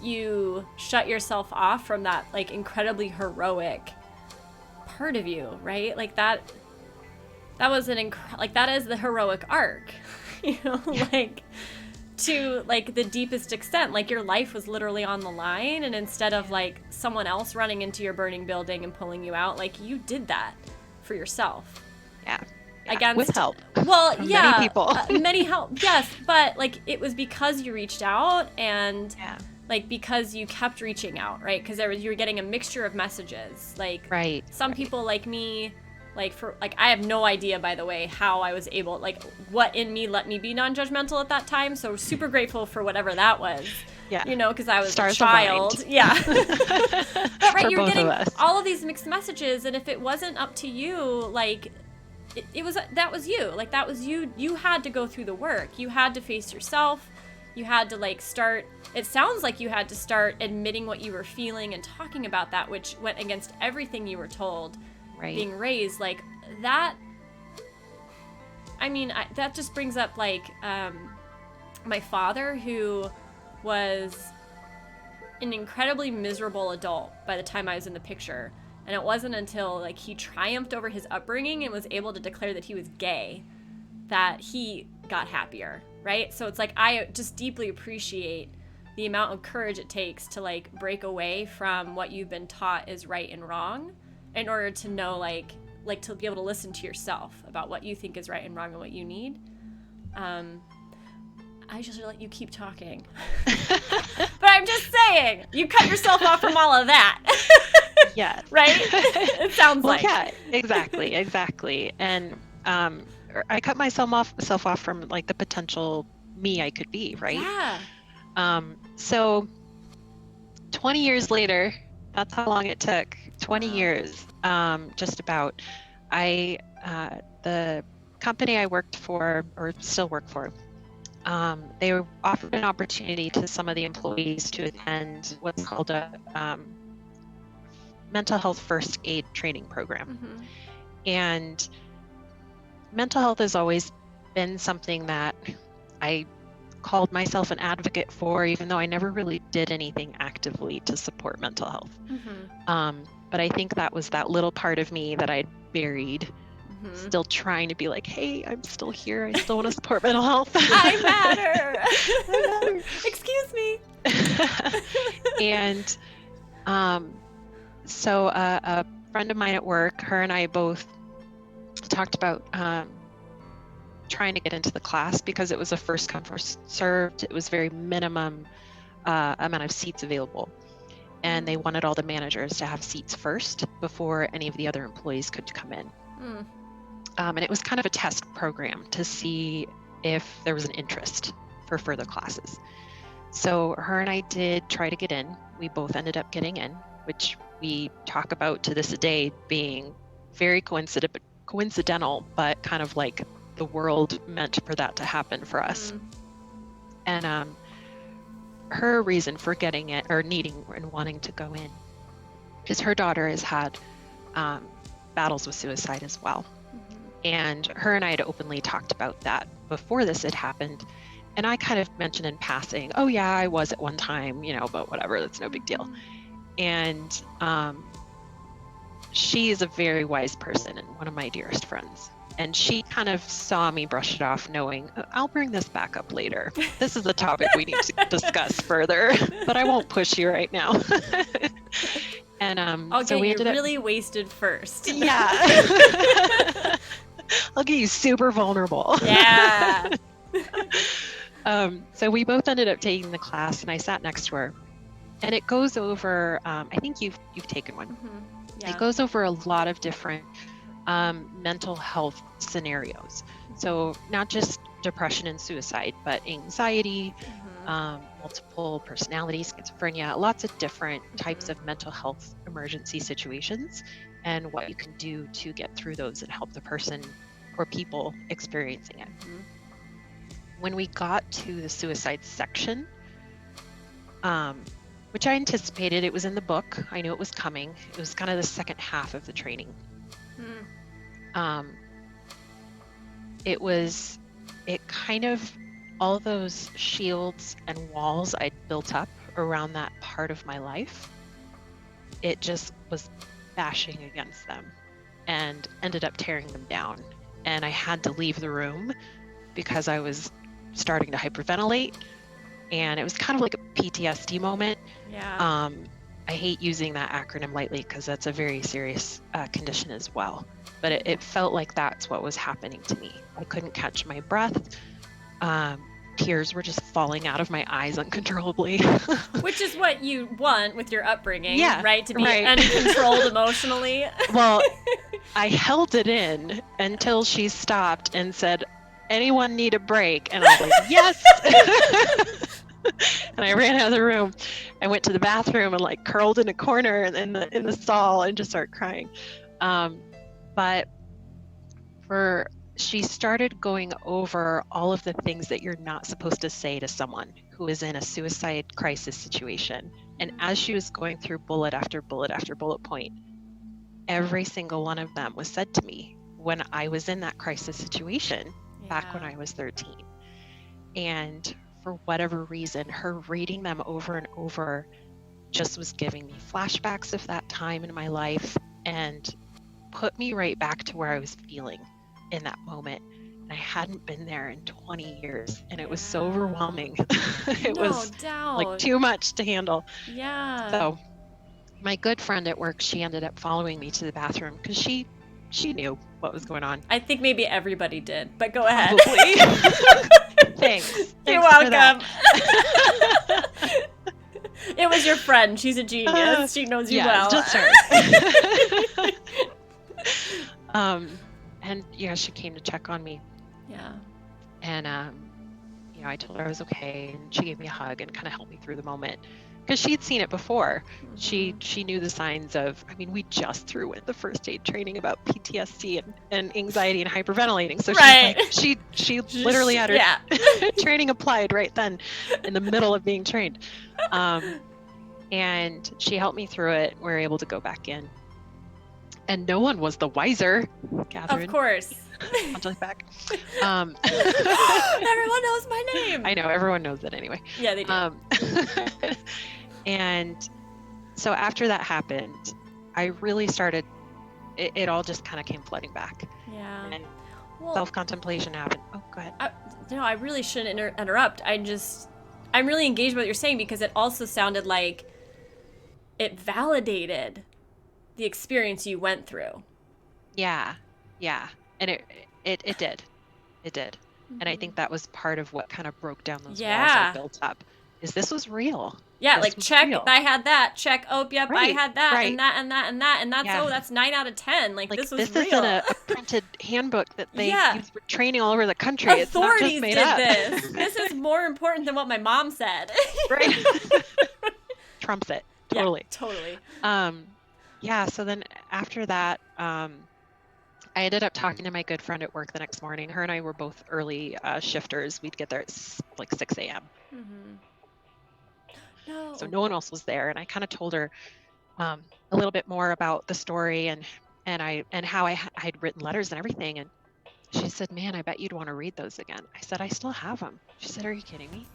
you shut yourself off from that, like, incredibly heroic part of you, right? Like that was that is the heroic arc, like to like the deepest extent. Like your life was literally on the line, and instead of like someone else running into your burning building and pulling you out, like you did that for yourself. Yeah. Against, with help. Well, yeah, many people. Many help. Yes, but like it was because you reached out and like because you kept reaching out, right? Because you were getting a mixture of messages. Like some people like me, like I have no idea, by the way, how I was able, like what in me let me be non-judgmental at that time. So super grateful for whatever that was. Yeah. Because I was a child. Aligned. Yeah. But right, you're getting all of these mixed messages, and if it wasn't up to you, like that was you. Like that was you. You had to go through the work. You had to face yourself. You had to like start, it sounds like you had to start admitting what you were feeling and talking about that, which went against everything you were told being raised. Like that, I mean, that just brings up like my father, who was an incredibly miserable adult by the time I was in the picture. And it wasn't until like he triumphed over his upbringing and was able to declare that he was gay that he got happier, right? So it's like I just deeply appreciate the amount of courage it takes to like break away from what you've been taught is right and wrong in order to know like to be able to listen to yourself about what you think is right and wrong and what you need. I just let you keep talking. But I'm just saying, you cut yourself off from all of that. Yes. Right? It sounds like. Yeah, exactly. And I cut myself off from like the potential me I could be, right? Yeah. So 20 years later, that's how long it took. 20 years, just about. The company I worked for, or still work for, they offered an opportunity to some of the employees to attend what's called a mental health first aid training program. And mental health has always been something that I called myself an advocate for, even though I never really did anything actively to support mental health. But I think that was that little part of me that I'd buried, still trying to be like, hey, I'm still here. I still want to support mental health. I matter. Excuse me. And so a friend of mine at work, her and I both talked about trying to get into the class because it was a first come first served. It was very minimum amount of seats available, and they wanted all the managers to have seats first before any of the other employees could come in. And it was kind of a test program to see if there was an interest for further classes. So her and I did try to get in. We both ended up getting in, which we talk about to this day being very coincidental, but kind of like the world meant for that to happen for us. And her reason for getting it or needing and wanting to go in is her daughter has had battles with suicide as well. And her and I had openly talked about that before this had happened. And I kind of mentioned in passing, oh yeah, I was at one time, but whatever, that's no big deal. And she is a very wise person and one of my dearest friends. And she kind of saw me brush it off, knowing I'll bring this back up later. This is a topic we need to discuss further, but I won't push you right now. And I'll so get we you ended up really wasted first. Yeah. I'll get you super vulnerable. Yeah. So we both ended up taking the class, and I sat next to her, and it goes over. I think you've taken one. Yeah. It goes over a lot of different mental health scenarios. So not just depression and suicide, but anxiety, multiple personality, schizophrenia, lots of different types of mental health emergency situations, and what you can do to get through those and help the person or people experiencing it. When we got to the suicide section, which I anticipated, it was in the book. I knew it was coming. It was kind of the second half of the training. It kind of, all those shields and walls I'd built up around that part of my life, it just was bashing against them and ended up tearing them down. And I had to leave the room because I was starting to hyperventilate, and it was kind of like a PTSD moment. Yeah. I hate using that acronym lightly because that's a very serious condition as well. But it felt like that's what was happening to me. I couldn't catch my breath. Tears were just falling out of my eyes uncontrollably. Which is what you want with your upbringing, Yeah, right? To be right. uncontrolled emotionally. Well, I held it in until she stopped and said, "Anyone need a break?" And I was like, "Yes." And I ran out of the room. I went to the bathroom and curled in a corner in the stall and just started crying. But she started going over all of the things that you're not supposed to say to someone who is in a suicide crisis situation. And as she was going through bullet after bullet after bullet point, every single one of them was said to me when I was in that crisis situation back when I was 13. And for whatever reason, her reading them over and over just was giving me flashbacks of that time in my life and put me right back to where I was feeling in that moment. And I hadn't been there in 20 years, and it was so overwhelming. It was too much to handle. Yeah. So my good friend at work, she ended up following me to the bathroom because she knew what was going on. I think maybe everybody did, but go ahead. Thanks. You're welcome. It was your friend. She's a genius. She knows you well. Just her. And she came to check on me. Yeah. And I told her I was okay, and she gave me a hug and kind of helped me through the moment because she'd seen it before. She knew the signs of. I mean, we just threw in the first aid training about PTSD and anxiety and hyperventilating. So she literally had her training applied right then, in the middle of being trained. And she helped me through it. We were able to go back in. And no one was the wiser, Catherine. Of course. I'll jump back. Everyone knows my name. I know, everyone knows that anyway. Yeah, they do. And so after that happened, I really started, it all just kind of came flooding back. Yeah. And self-contemplation happened. Oh, go ahead. I really shouldn't interrupt. I'm really engaged with what you're saying because it also sounded like it validated the experience you went through. Yeah. And it did. It did. And I Mm-hmm. think that was part of what kind of broke down those walls I Yeah. built up, is this was real. Yeah, This like was check, real. I had that. Check, oh, yep, I Right. had that, Right. and that, and that, and that, and that's, Yeah. oh, that's 9 out of 10. Like, Like, this was this isn't real. a printed handbook that they Yeah. use for training all over the country. It's not just Authorities made did up. this. This is more important than what my mom said. Right. Trumps it. Totally. Yeah, totally. Yeah, so then after that, I ended up talking to my good friend at work the next morning. Her and I were both early shifters. We'd get there at like 6 a.m. Mm-hmm. No. So no one else was there. And I kind of told her a little bit more about the story and how I'd written letters and everything. And she said, "Man, I bet you'd want to read those again." I said, "I still have them." She said, "Are you kidding me?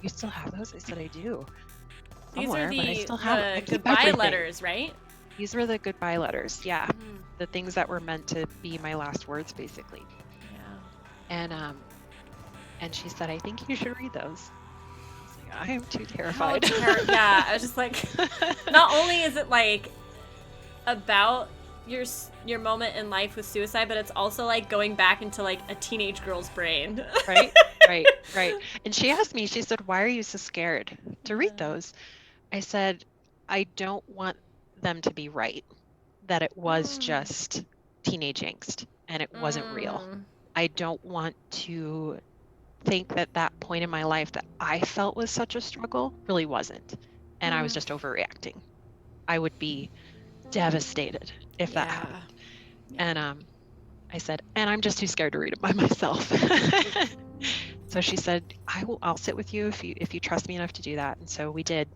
You still have those?" I said, "I do. These Somewhere, are but I still have them. I the keep goodbye everything." letters, right? These were the goodbye letters. Yeah. Mm-hmm. The things that were meant to be my last words, basically. Yeah. And she said, "I think you should read those." I was like, "I am too terrified." Yeah, I was just like, not only is it like about your moment in life with suicide, but it's also like going back into like a teenage girl's brain. Right. And she asked me, she said, "Why are you so scared to read those?" I said, "I don't want them to be right, that it was just teenage angst and it wasn't real. I don't want to think that that point in my life that I felt was such a struggle really wasn't. And I was just overreacting. I would be devastated if that happened." And I said, "And I'm just too scared to read it by myself." So she said, "I'll sit with you if you trust me enough to do that." And so we did.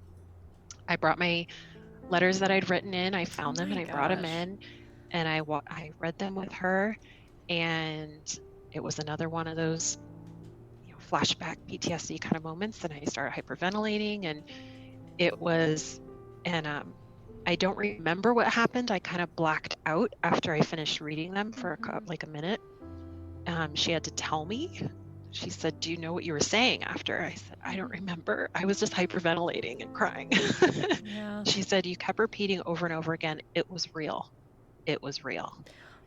I brought my letters that I'd written in. I found them and I brought them in, and I read them with her, and it was another one of those, flashback PTSD kind of moments. And I started hyperventilating, and it was, and I don't remember what happened. I kind of blacked out after I finished reading them for like a minute. She had to tell me. She said, "Do you know what you were saying after?" I said, "I don't remember. I was just hyperventilating and crying." Yeah. She said, "You kept repeating over and over again, it was real. It was real."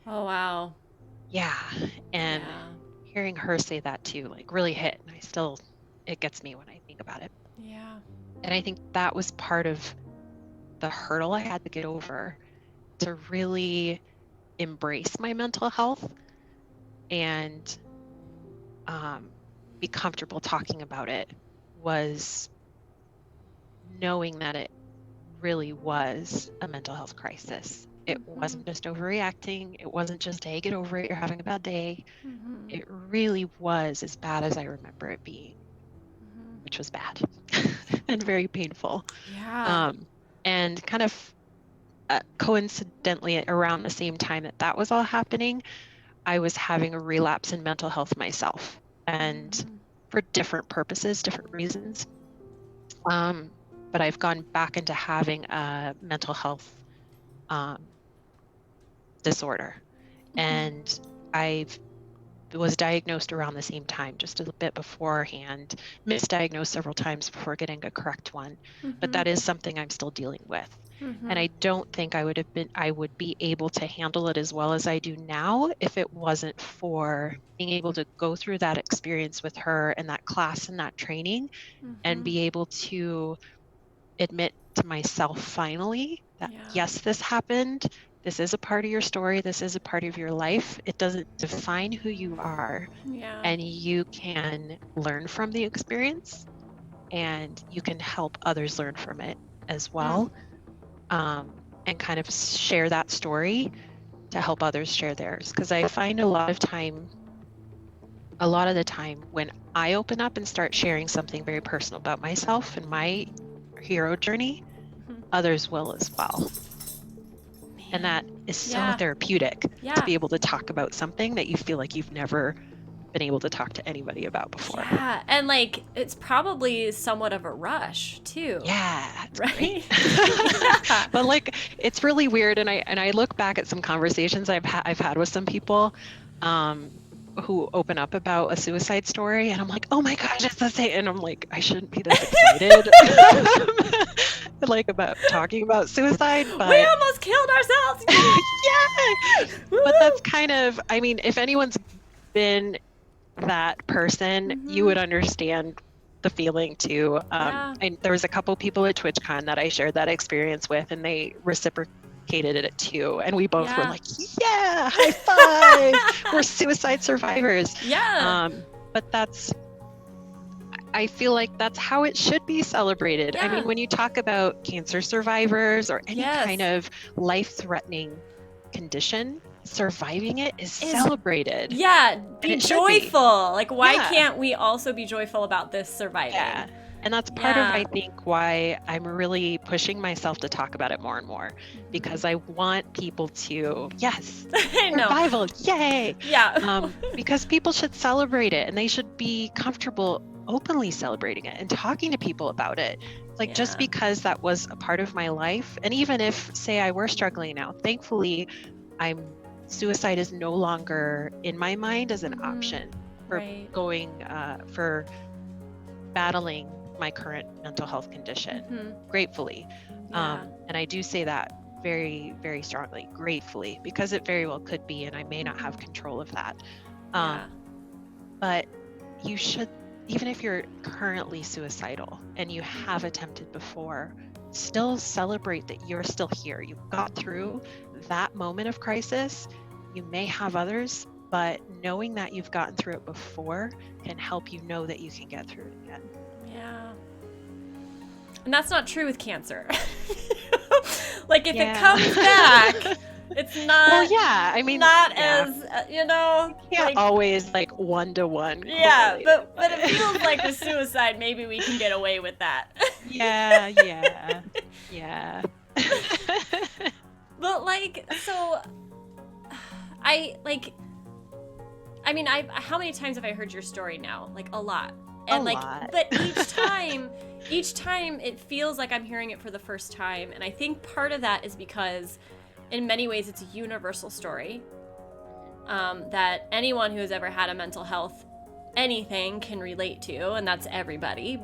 Oh, wow. Yeah. And hearing her say that too, like, really hit. And it gets me when I think about it. Yeah. And I think that was part of the hurdle I had to get over to really embrace my mental health and be comfortable talking about it, was knowing that it really was a mental health crisis. It wasn't just overreacting. It wasn't just, "Hey, get over it, you're having a bad day." It really was as bad as I remember it being, which was bad and very painful. Yeah. And kind of coincidentally, around the same time that was all happening, I was having a relapse in mental health myself, and for different purposes, different reasons. But I've gone back into having a mental health disorder, and I was diagnosed around the same time, just a bit beforehand, misdiagnosed several times before getting a correct one. But that is something I'm still dealing with. And I don't think I would be able to handle it as well as I do now if it wasn't for being able to go through that experience with her and that class and that training, and be able to admit to myself finally that, yes, this happened. This is a part of your story. This is a part of your life. It doesn't define who you are. And you can learn from the experience, and you can help others learn from it as well. And kind of share that story to help others share theirs. Because I find a lot of the time when I open up and start sharing something very personal about myself and my hero journey, others will as well. And that is so therapeutic to be able to talk about something that you feel like you've never been able to talk to anybody about before. Yeah, and like it's probably somewhat of a rush too. Yeah, it's right. Great. But like, it's really weird, and I look back at some conversations I've had with some people who open up about a suicide story, and I'm like, "Oh my gosh, it's the same," and I'm like, I shouldn't be this excited. like about talking about suicide, We but almost killed ourselves. yeah. But that's Woo! kind of, I mean, if anyone's been that person, you would understand the feeling too. Yeah. And there was a couple people at TwitchCon that I shared that experience with, and they reciprocated it too. And we both were Yeah. like, yeah, high five. We're suicide survivors. Yeah. But I feel like that's how it should be celebrated. I Yeah. mean, when you talk about cancer survivors or any Yes. kind of life-threatening condition, surviving it is celebrated. Yeah, be it should be. joyful. Like, why Yeah. can't we also be joyful about this surviving? Yeah. And that's part of, I think, why I'm really pushing myself to talk about it more and more, because I want people to, yes, I know. survival, yay. Yeah. Because people should celebrate it, and they should be comfortable openly celebrating it and talking to people about it. Like, just because that was a part of my life, and even if, say, I were struggling now, thankfully, suicide is no longer in my mind as an option for going, for battling my current mental health condition, gratefully. And I do say that very, very strongly, gratefully, because it very well could be, and I may not have control of that. But you should, even if you're currently suicidal and you have attempted before, still celebrate that you're still here. You got through that moment of crisis. You may have others, but knowing that you've gotten through it before can help you know that you can get through it again. Yeah. And that's not true with cancer. Like, if it comes back, it's not. Well, yeah. I mean, not as you can't like, always like one-to-one. Yeah, but it feels like with suicide, maybe we can get away with that. Yeah. But like, so I mean, how many times have I heard your story now? Like, a lot. And a lot. But each time it feels like I'm hearing it for the first time. And I think part of that is because in many ways it's a universal story, that anyone who has ever had a mental health anything can relate to, and that's everybody.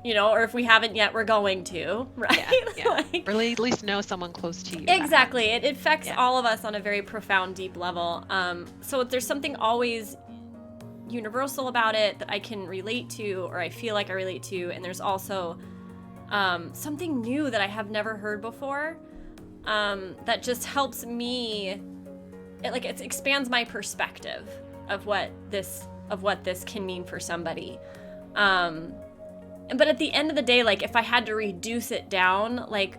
Or if we haven't yet, we're going to, right? Yeah. Or at least know someone close to you. Exactly. It affects all of us on a very profound, deep level. So there's something always universal about it that I can relate to, or I feel like I relate to. And there's also something new that I have never heard before, that just helps me. It expands my perspective of what this can mean for somebody. But at the end of the day, like, if I had to reduce it down, like,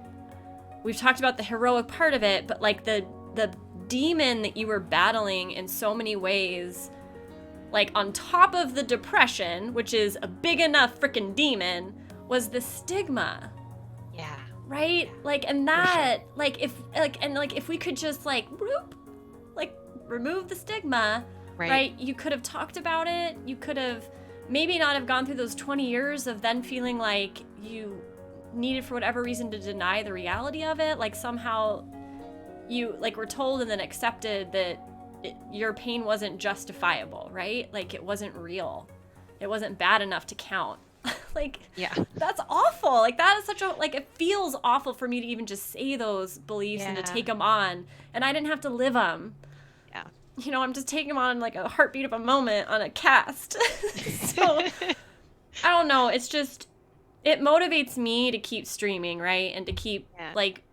we've talked about the heroic part of it, but like the demon that you were battling in so many ways, like, on top of the depression, which is a big enough freaking demon, was the stigma. Yeah. Right? Yeah. Like, and that, sure. If we could just remove the stigma, right? You could have talked about it. You could have maybe not have gone through those 20 years of then feeling like you needed, for whatever reason, to deny the reality of it. Like, somehow you, were told and then accepted that your pain wasn't justifiable, right? Like, it wasn't real. It wasn't bad enough to count. That's awful. Like, that is such a, it feels awful for me to even just say those beliefs and to take them on. And I didn't have to live them. Yeah. I'm just taking them on like a heartbeat of a moment on a cast. So, I don't know. It's just, it motivates me to keep streaming, right? And to keep,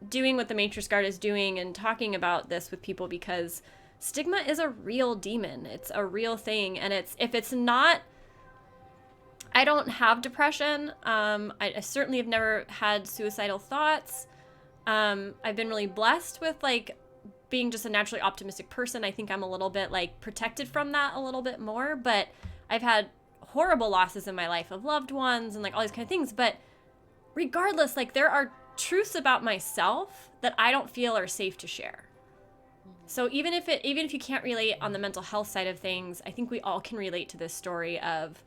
doing what the Matrix Guard is doing and talking about this with people, because stigma is a real demon. It's a real thing. And if it's not, I don't have depression. I certainly have never had suicidal thoughts. I've been really blessed with, being just a naturally optimistic person. I think I'm a little bit, protected from that a little bit more. But I've had horrible losses in my life of loved ones and, all these kind of things. But regardless, there are truths about myself that I don't feel are safe to share. So even if you can't relate on the mental health side of things, I think we all can relate to this story of,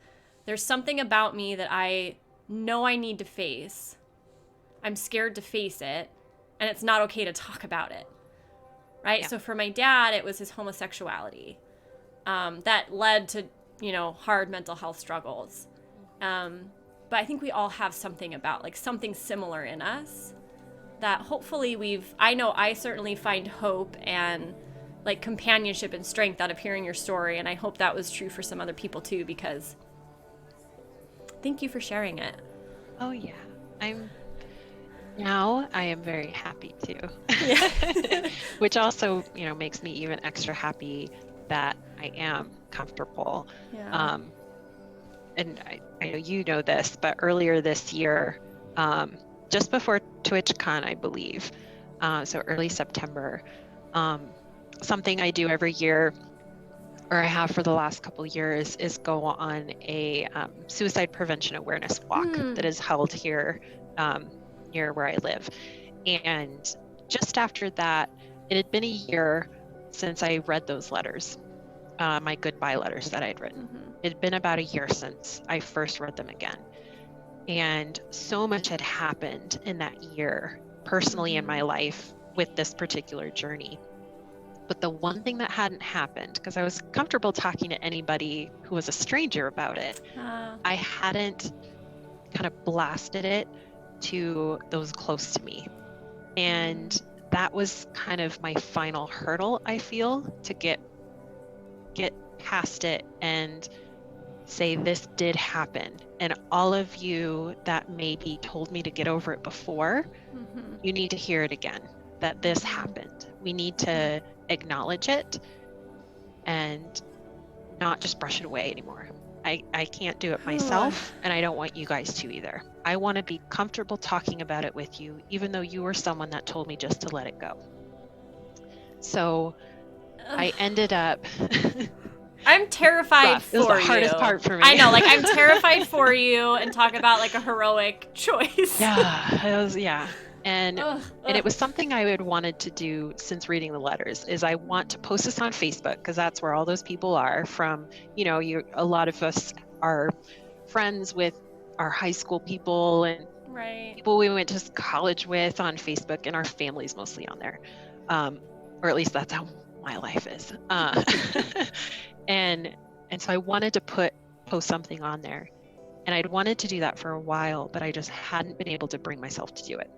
there's something about me that I know I need to face. I'm scared to face it, and it's not okay to talk about it, right? Yeah. So for my dad, it was his homosexuality that led to, hard mental health struggles. but I think we all have something about, like, something similar in us that hopefully I know I certainly find hope and, like, companionship and strength out of hearing your story, and I hope that was true for some other people too, because thank you for sharing it. Oh yeah. I am very happy too. Yeah. Which also, makes me even extra happy that I am comfortable. Yeah. And I know you know this, but earlier this year, just before TwitchCon, I believe, so early September, something I do every year, or I have for the last couple of years, is go on a suicide prevention awareness walk that is held here near where I live. And just after that, it had been a year since I read those letters, my goodbye letters that I'd written. It had been about a year since I first read them again. And so much had happened in that year, personally in my life, with this particular journey. But the one thing that hadn't happened, because I was comfortable talking to anybody who was a stranger about it, I hadn't kind of blasted it to those close to me. And that was kind of my final hurdle, I feel, to get past it and say, this did happen. And all of you that maybe told me to get over it before, you need to hear it again, that this happened. We need to acknowledge it and not just brush it away anymore. I can't do it myself, and I don't want you guys to either. I want to be comfortable talking about it with you, even though you were someone that told me just to let it go. So I ended up I'm terrified for you. It was the hardest part for me. I know, like, I'm terrified for you, and talk about, like, a heroic choice. Yeah. And it was something I had wanted to do since reading the letters, is I want to post this on Facebook, because that's where all those people are from. A lot of us are friends with our high school people and people we went to college with on Facebook, and our family's mostly on there. Or at least that's how my life is. And so I wanted to post something on there, and I'd wanted to do that for a while, but I just hadn't been able to bring myself to do it.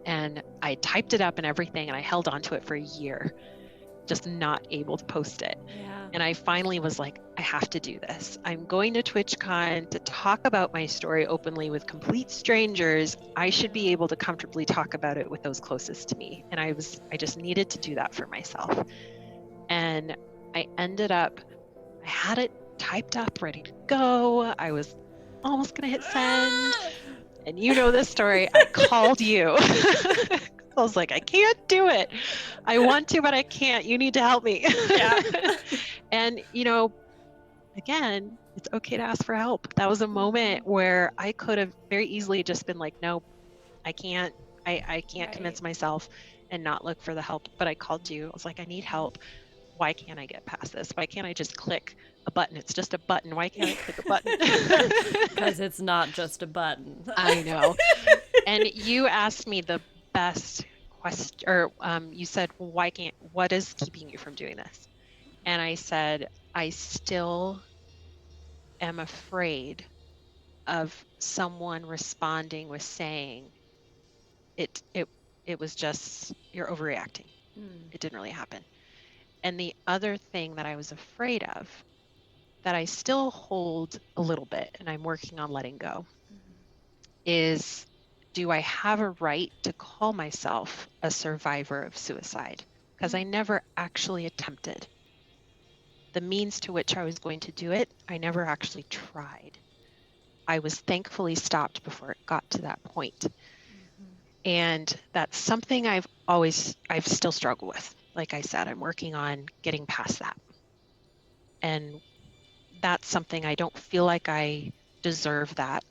And I typed it up and everything, and I held on to it for a year, just not able to post it. Yeah. And I finally was like, I have to do this. I'm going to TwitchCon to talk about my story openly with complete strangers. I should be able to comfortably talk about it with those closest to me. And I just needed to do that for myself. And I had it typed up, ready to go. I was almost going to hit send. And you know this story. I called you. I was like, I can't do it. I want to, but I can't. You need to help me. Yeah. And, again, it's okay to ask for help. That was a moment where I could have very easily just been like, no, I can't. I can't convince myself and not look for the help. But I called you. I was like, I need help. Why can't I get past this? Why can't I just click a button? It's just a button. Why can't I click a button? Because it's not just a button. I know. And you asked me the best question, or you said, well, what is keeping you from doing this? And I said, I still am afraid of someone responding with saying, it was just, you're overreacting. It didn't really happen. And the other thing that I was afraid of, that I still hold a little bit, and I'm working on letting go, is, do I have a right to call myself a survivor of suicide? Because I never actually attempted. The means to which I was going to do it, I never actually tried. I was thankfully stopped before it got to that point. And that's something I've still struggled with. Like I said, I'm working on getting past that. And that's something I don't feel like I deserve that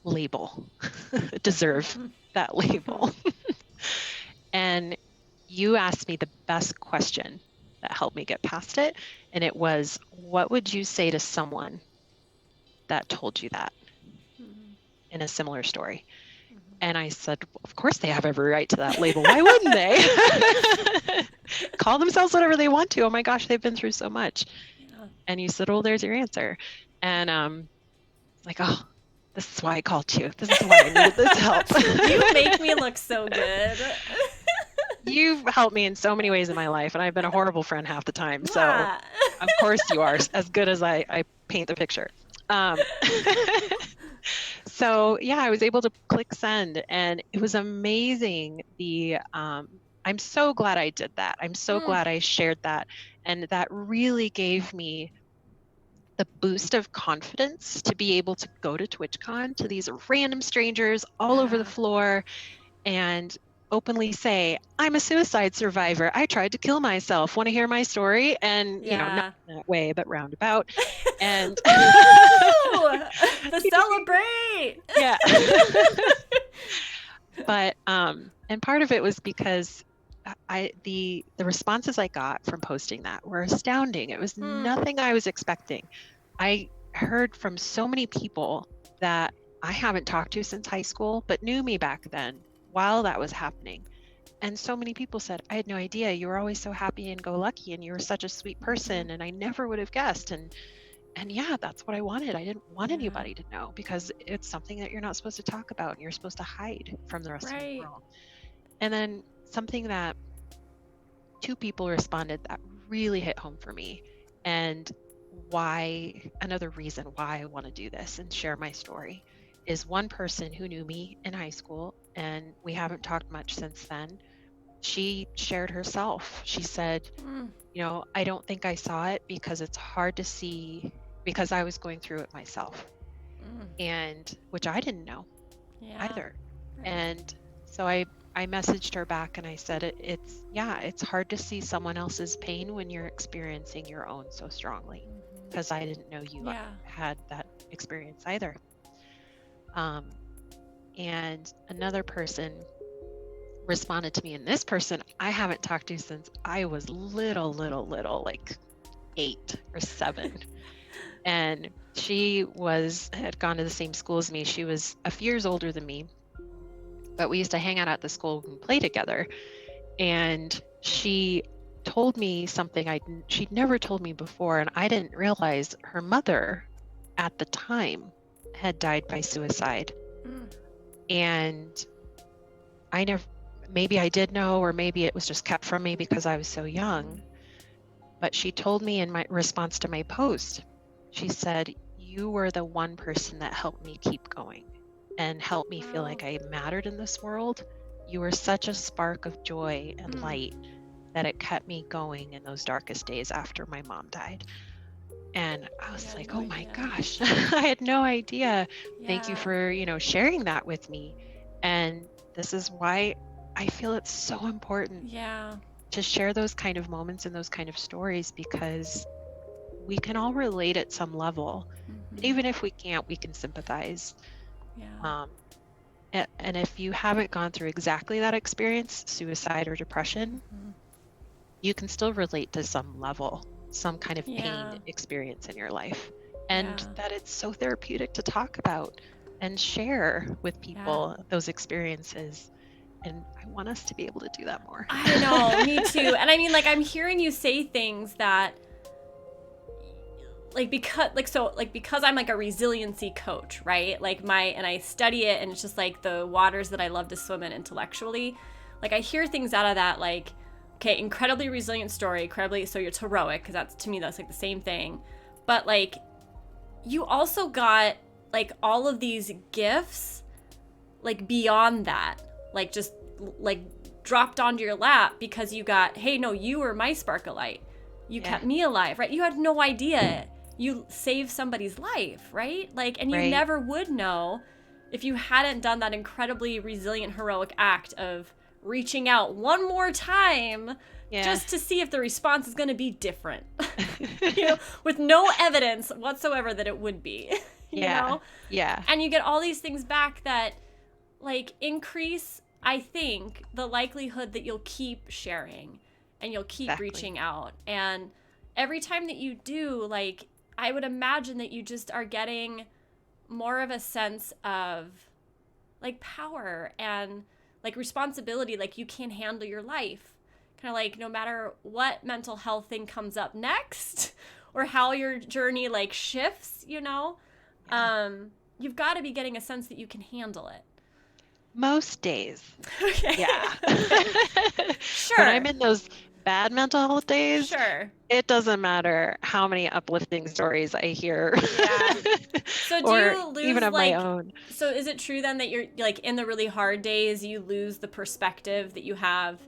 label. And you asked me the best question that helped me get past it. And it was, what would you say to someone that told you that in a similar story? And I said, of course they have every right to that label. Why wouldn't they? Call themselves whatever they want to. Oh my gosh, they've been through so much. Yeah. And you said, well, there's your answer. And like, oh, this is why I called you. This is why I needed this help. You make me look so good. You've helped me in so many ways in my life, and I've been a horrible friend half the time. So, Ah. of course, you are as good as I paint the picture. So, yeah, I was able to click send, and it was amazing. I'm so glad I did that. I'm so glad I shared that. And that really gave me the boost of confidence to be able to go to TwitchCon to these random strangers all over the floor and openly say, I'm a suicide survivor. I tried to kill myself. Want to hear my story? And, not in that way, but roundabout. And the celebrate. Yeah. But and part of it was because the responses I got from posting that were astounding. It was nothing I was expecting. I heard from so many people that I haven't talked to since high school, but knew me back then while that was happening. And so many people said, I had no idea. You were always so happy and go lucky, and you were such a sweet person, and I never would have guessed. And yeah, that's what I wanted. I didn't want anybody to know, because it's something that you're not supposed to talk about, and you're supposed to hide from the rest of the world. And then something that 2 people responded that really hit home for me, and another reason why I want to do this and share my story, is one person who knew me in high school, and we haven't talked much since then. She shared herself. She said, I don't think I saw it because it's hard to see, because I was going through it myself, and which I didn't know either. And so I messaged her back, and I said, it's hard to see someone else's pain when you're experiencing your own so strongly, because I didn't know you had that experience either. And another person responded to me, and this person I haven't talked to since I was little, like 8 or 7. And she had gone to the same school as me. She was a few years older than me, but we used to hang out at the school and play together. And she told me something she'd never told me before, and I didn't realize her mother at the time had died by suicide. And maybe I did know, or maybe it was just kept from me because I was so young. But she told me in my response to my post, she said, you were the one person that helped me keep going and helped me feel like I mattered in this world. You were such a spark of joy and light that it kept me going in those darkest days after my mom died. And I was like, oh my gosh, I had no idea. Thank you for, sharing that with me. And this is why I feel it's so important to share those kind of moments and those kind of stories, because we can all relate at some level. And even if we can't, we can sympathize. And if you haven't gone through exactly that experience, suicide or depression, you can still relate to some level, some kind of pain experience in your life. And that it's so therapeutic to talk about and share with people those experiences. And I want us to be able to do that more. I know, me too. And I mean, like, I'm hearing you say things that, because I'm like a resiliency coach, right? And I study it, and it's just like the waters that I love to swim in intellectually. Like, I hear things out of that, like, okay, incredibly resilient story, so it's heroic, because to me, that's like the same thing. But like, you also got like all of these gifts, like beyond that, like just like dropped onto your lap, because you got, hey, no, you were my spark of light. You kept me alive, right? You had no idea you saved somebody's life, right? Like, and you never would know if you hadn't done that incredibly resilient, heroic act of reaching out one more time just to see if the response is going to be different, with no evidence whatsoever that it would be, you know? Yeah. And you get all these things back that like increase, I think, the likelihood that you'll keep sharing and you'll keep reaching out. And every time that you do, like, I would imagine that you just are getting more of a sense of like power and like responsibility, like you can handle your life, kind of like no matter what mental health thing comes up next or how your journey like shifts, you've got to be getting a sense that you can handle it. Most days. Okay. Yeah. Sure. When I'm in those bad mental health days, sure. it doesn't matter how many uplifting stories I hear. Yeah. So do or you lose even of like my own. so is it true then that you're like in the really hard days you lose the perspective that you have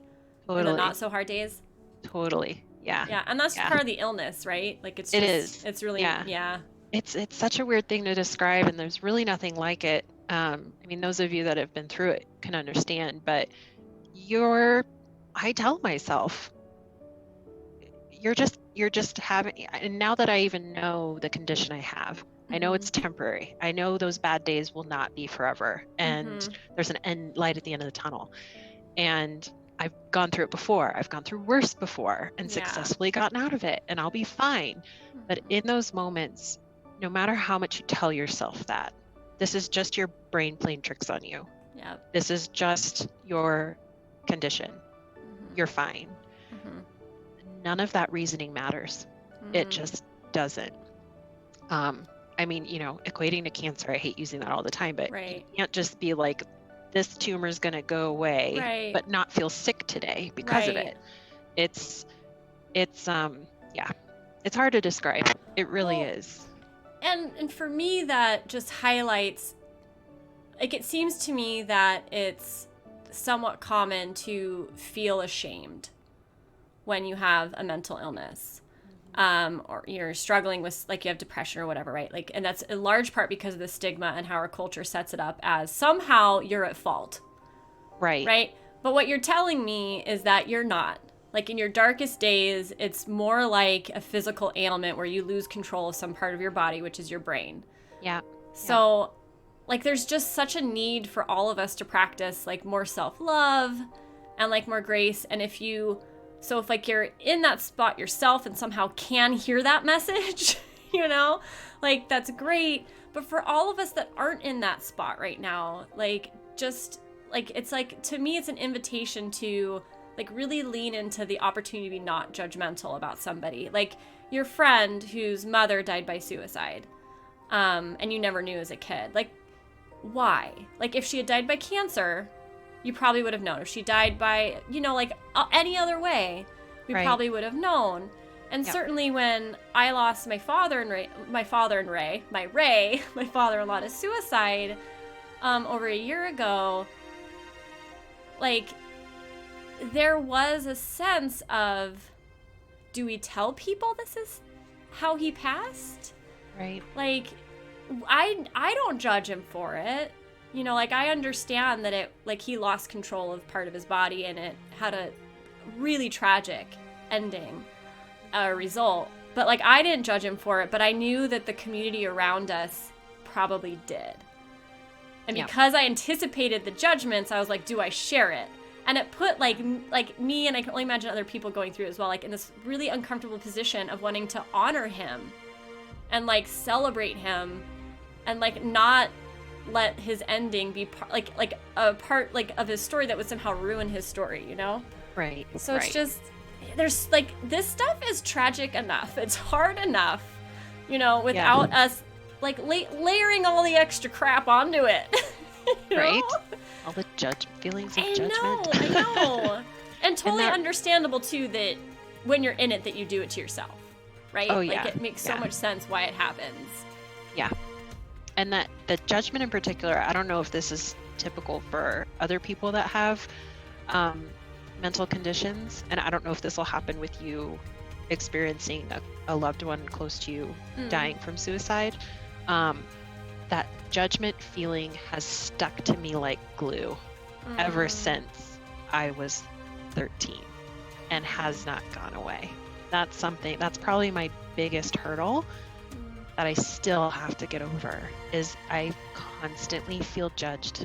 in the Totally. not so hard days? Totally. Yeah. Yeah, and that's Yeah. part of the illness, right? Like it's It just is. it's really Yeah. It's such a weird thing to describe, and there's really nothing like it. I mean, those of you that have been through it can understand, but I tell myself, you're just having, and now that I even know the condition I have, I know it's temporary. I know those bad days will not be forever, and there's an end light at the end of the tunnel. And I've gone through it before. I've gone through worse before and successfully gotten out of it, and I'll be fine. But in those moments, no matter how much you tell yourself that, this is just your brain playing tricks on you. Yeah. This is just your condition. You're fine. None of that reasoning matters. It just doesn't. I mean, equating to cancer, I hate using that all the time, but you can't just be like, this tumor is going to go away, but not feel sick today because of it. It's hard to describe. It really is. And for me, that just highlights, like, it seems to me that it's somewhat common to feel ashamed when you have a mental illness. Or you're struggling with, like, you have depression or whatever, right? Like, and that's in large part because of the stigma and how our culture sets it up as somehow you're at fault. Right? But what you're telling me is that you're not. Like, in your darkest days, it's more like a physical ailment where you lose control of some part of your body, which is your brain. Yeah. So, like, there's just such a need for all of us to practice, like, more self-love and, like, more grace. And if like you're in that spot yourself and somehow can hear that message, like, that's great. But for all of us that aren't in that spot right now, like, just like, it's like, to me, it's an invitation to, like, really lean into the opportunity to be not judgmental about somebody. Like your friend whose mother died by suicide, and you never knew as a kid. Like, why? Like, if she had died by cancer, you probably would have known. If she died by, like, any other way, we probably would have known. And certainly when I lost my father-in-law to suicide, over a year ago, like, there was a sense of, do we tell people this is how he passed? Right. Like, I don't judge him for it. Like, I understand that he lost control of part of his body and it had a really tragic ending, result. But, like, I didn't judge him for it, but I knew that the community around us probably did. And because I anticipated the judgments, I was like, do I share it? And it put, like me, and I can only imagine other people going through it as well, like, in this really uncomfortable position of wanting to honor him and, like, celebrate him and, like, not let his ending be a part of his story that would somehow ruin his story, Right. So it's just, there's, like, this stuff is tragic enough. It's hard enough, without us, like, layering all the extra crap onto it. Right. All the feelings of judgment. I know. And totally understandable, too, that when you're in it, that you do it to yourself, right? Oh, yeah. Like, it makes so much sense why it happens. Yeah. And that the judgment in particular, I don't know if this is typical for other people that have mental conditions, and I don't know if this will happen with you experiencing a loved one close to you dying from suicide. That judgment feeling has stuck to me like glue ever since I was 13 and has not gone away. That's probably my biggest hurdle that I still have to get over, is I constantly feel judged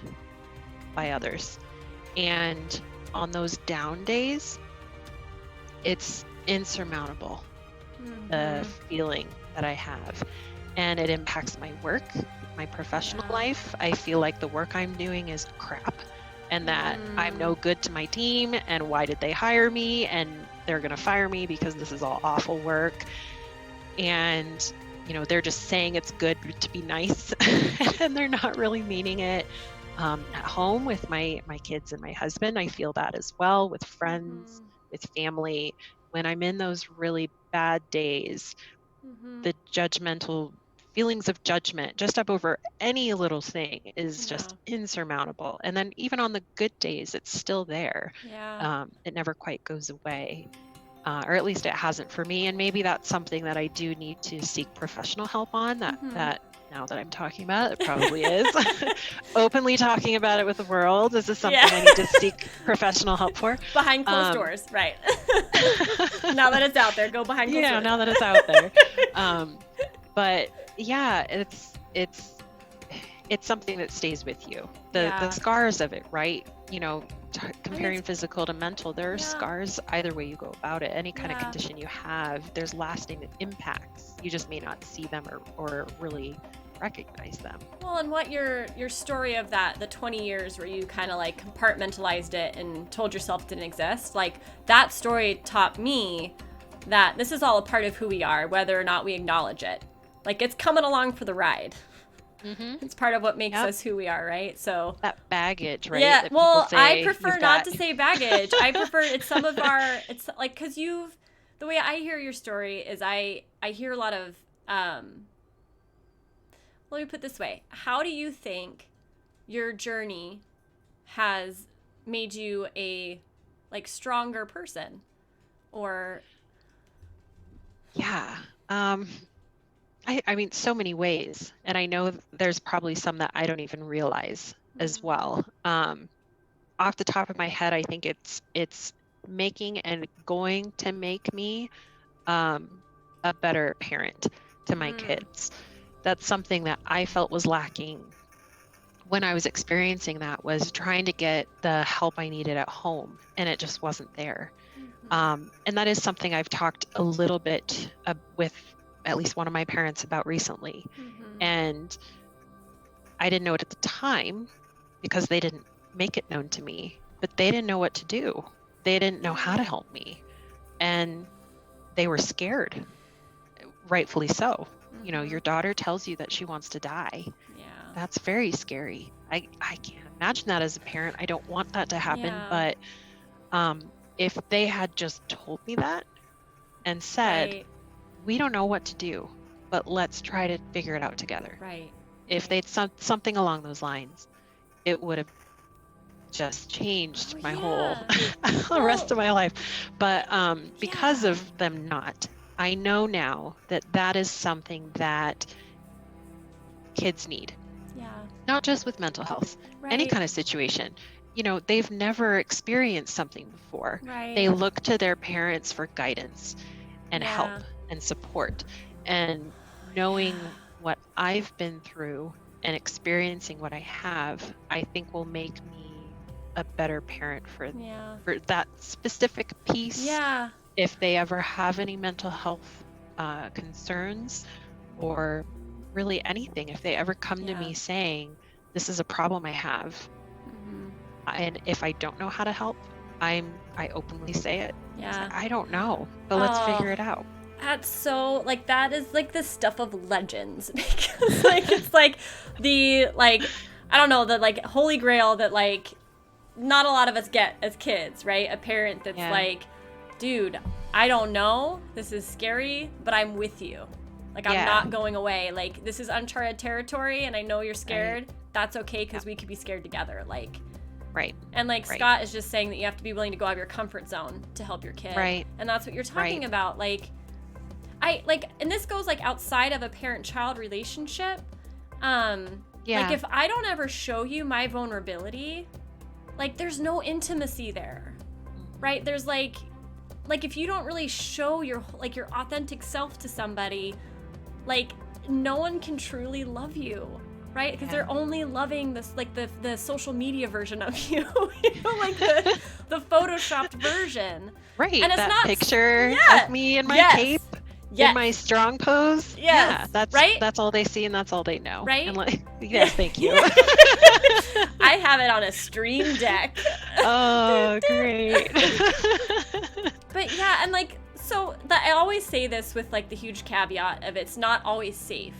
by others. And on those down days, it's insurmountable, the feeling that I have. And it impacts my work, my professional life. I feel like the work I'm doing is crap and that I'm no good to my team, and why did they hire me, and they're going to fire me because this is all awful work. And they're just saying it's good to be nice and they're not really meaning it. At home with my kids and my husband, I feel that as well, with friends, with family. When I'm in those really bad days, the judgmental feelings of judgment just up over any little thing is just insurmountable. And then even on the good days, it's still there. It never quite goes away. Or at least it hasn't for me. And maybe that's something that I do need to seek professional help on, that now that I'm talking about it, probably is. Openly talking about it with the world. This is something I need to seek professional help for. Behind closed doors, right. Now that it's out there, go behind closed doors. Now that it's out there. But yeah, it's something that stays with you. The scars of it, right? Comparing physical to mental, there are scars either way you go about it. Any kind of condition you have, there's lasting impacts. You just may not see them or really recognize them. Well, and what your story of that, the 20 years where you kind of like compartmentalized it and told yourself it didn't exist, like that story taught me that this is all a part of who we are, whether or not we acknowledge it. Like it's coming along for the ride. It's part of what makes us who we are, right? So that baggage, right? Yeah. Well, I prefer not to say baggage. I prefer it's some of our. It's like because the way I hear your story is I hear a lot of. Let me put it this way: how do you think your journey has made you a stronger person, or? Yeah. I mean, so many ways. And I know there's probably some that I don't even realize as well. Off the top of my head, I think it's making and going to make me a better parent to my kids. That's something that I felt was lacking when I was experiencing that, was trying to get the help I needed at home, and it just wasn't there. And that is something I've talked a little bit with at least one of my parents about recently. And I didn't know it at the time because they didn't make it known to me, but they didn't know what to do. They didn't know how to help me. And they were scared, rightfully so. Your daughter tells you that she wants to die. Yeah. That's very scary. I can't imagine that as a parent. I don't want that to happen. But if they had just told me that and said, we don't know what to do, but let's try to figure it out together. Right. If they'd something along those lines, it would have just changed my whole the rest of my life. But because of them not, I know now that is something that kids need. Yeah. Not just with mental health, any kind of situation. They've never experienced something before. Right. They look to their parents for guidance and help and support, and knowing what I've been through and experiencing what I have, I think will make me a better parent for that specific piece. Yeah. If they ever have any mental health concerns, or really anything, if they ever come to me saying, this is a problem I have, and if I don't know how to help, I openly say it. Yeah. I don't know, but let's figure it out. That's so, that is, the stuff of legends. Because, it's, the, I don't know, the, holy grail that, not a lot of us get as kids, right? A parent that's dude, I don't know, this is scary, but I'm with you. I'm not going away. This is uncharted territory, and I know you're scared. Right. That's okay, because we could be scared together. Right. And Scott is just saying that you have to be willing to go out of your comfort zone to help your kid. Right. And that's what you're talking about. And this goes outside of a parent-child relationship. If I don't ever show you my vulnerability, there's no intimacy there, right? There's if you don't really show your authentic self to somebody, no one can truly love you, right? Because they're only loving this, the social media version of you, the photoshopped version. Right. And it's that not picture of me in my cape. In my strong pose. Yes. Yeah, that's all they see, and that's all they know. Right? And yes, thank you. I have it on a stream deck. Oh, great. But yeah, and So that I always say this with like the huge caveat of it's not always safe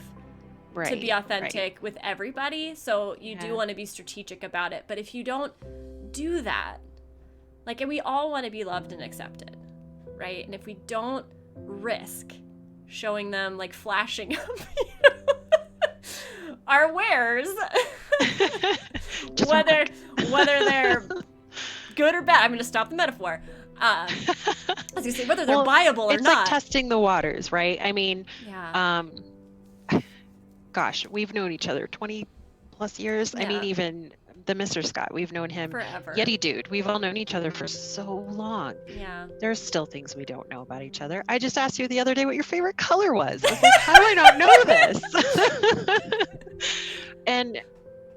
to be authentic with everybody. So you do want to be strategic about it. But if you don't do that, like, and we all want to be loved and accepted, right? And if we don't risk showing them, like, flashing up our wares, whether they're good or bad, I'm going to stop the metaphor. I was going to say whether they're buyable or not. It's like testing the waters, right? I mean, gosh, we've known each other 20 plus years. I mean, even the Mr. Scott, we've known him forever. Yeti dude. We've all known each other for so long. Yeah. There's still things we don't know about each other. I just asked you the other day what your favorite color was. I was like, how do I not know this?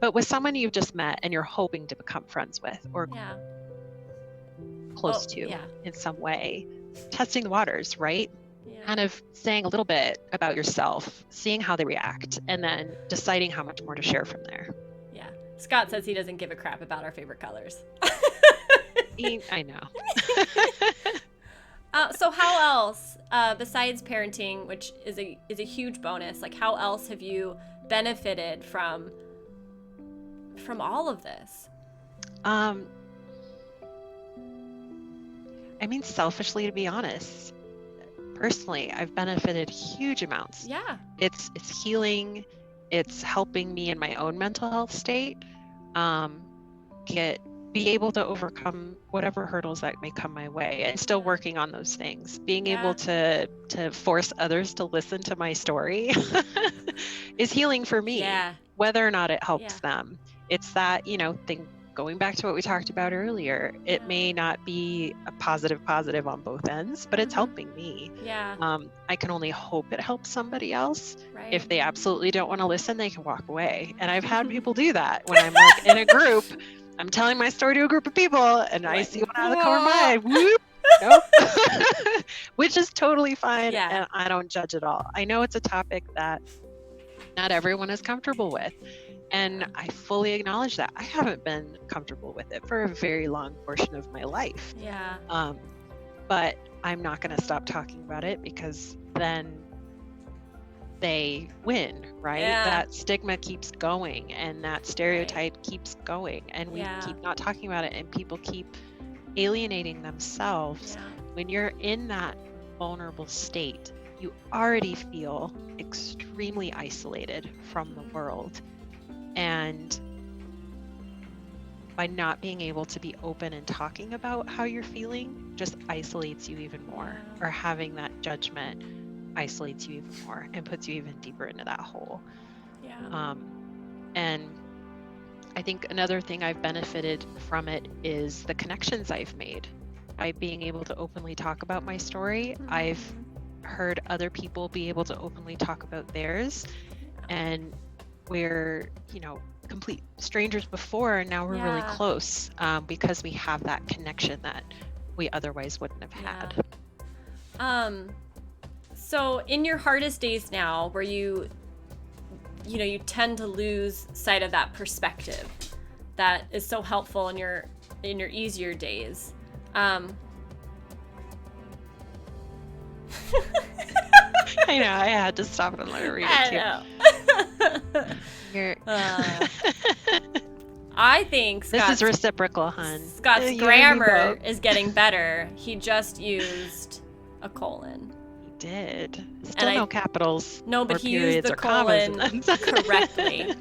But with someone you've just met and you're hoping to become friends with or close to in some way, testing the waters, right? Kind of saying a little bit about yourself, seeing how they react, and then deciding how much more to share from there. Yeah. Scott says he doesn't give a crap about our favorite colors. I know. So how else, besides parenting, which is a huge bonus, like how else have you benefited from all of this? I mean, selfishly, to be honest, personally, I've benefited huge amounts. Yeah. It's healing. It's helping me in my own mental health state. Be able to overcome whatever hurdles that may come my way, and still working on those things. Being able to force others to listen to my story is healing for me. Yeah. Whether or not it helps them. It's that, thing. Going back to what we talked about earlier, it may not be a positive on both ends, but it's helping me. Yeah. I can only hope it helps somebody else. Right. If they absolutely don't want to listen, they can walk away. And I've had people do that when I'm like in a group, I'm telling my story to a group of people, and I see one out of the corner of my eye, whoop, nope. Which is totally fine, and I don't judge at all. I know it's a topic that not everyone is comfortable with. And I fully acknowledge that. I haven't been comfortable with it for a very long portion of my life. Yeah. But I'm not going to stop talking about it, because then they win, right? Yeah. That stigma keeps going, and that stereotype keeps going, and we keep not talking about it, and people keep alienating themselves. Yeah. When you're in that vulnerable state, you already feel extremely isolated from the world. And by not being able to be open and talking about how you're feeling just isolates you even more, or having that judgment isolates you even more and puts you even deeper into that hole. Yeah. And I think another thing I've benefited from it is the connections I've made. By being able to openly talk about my story, I've heard other people be able to openly talk about theirs, and we're complete strangers before, and now we're really close, because we have that connection that we otherwise wouldn't have had. So in your hardest days now, where you tend to lose sight of that perspective that is so helpful in your easier days, I know, I had to stop and let her read it too. I think this is reciprocal, hun. Scott's grammar is getting better. He just used a colon. He did. Still no capitals. No, but he used the colon correctly.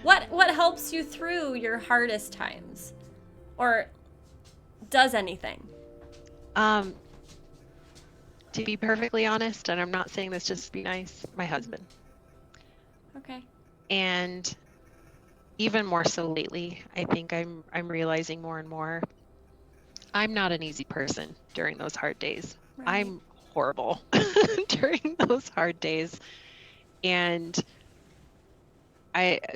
What helps you through your hardest times, or does anything? To be perfectly honest, and I'm not saying this just to be nice, my husband. Okay. And even more so lately, I think I'm realizing more and more, I'm not an easy person during those hard days. Right. I'm horrible during those hard days. And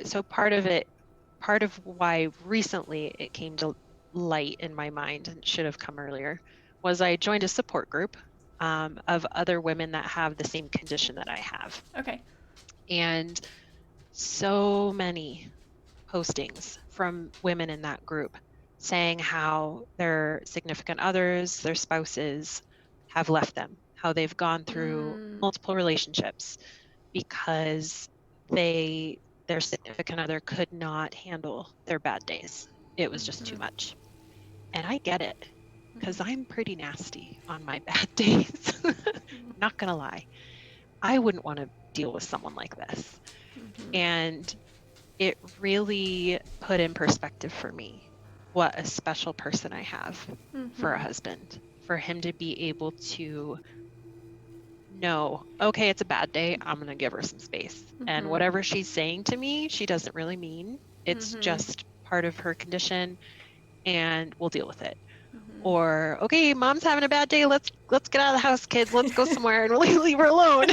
so part of why recently it came to light in my mind, and should have come earlier, was I joined a support group of other women that have the same condition that I have. Okay. And so many postings from women in that group saying how their significant others, their spouses have left them, how they've gone through multiple relationships because their significant other could not handle their bad days. It was just too much. And I get it, because I'm pretty nasty on my bad days. Not gonna lie. I wouldn't want to deal with someone like this. And it really put in perspective for me what a special person I have for a husband, for him to be able to know, okay, it's a bad day, I'm going to give her some space. And whatever she's saying to me, she doesn't really mean. It's just part of her condition, and we'll deal with it. Or, okay, mom's having a bad day, let's get out of the house, kids, let's go somewhere and leave her alone.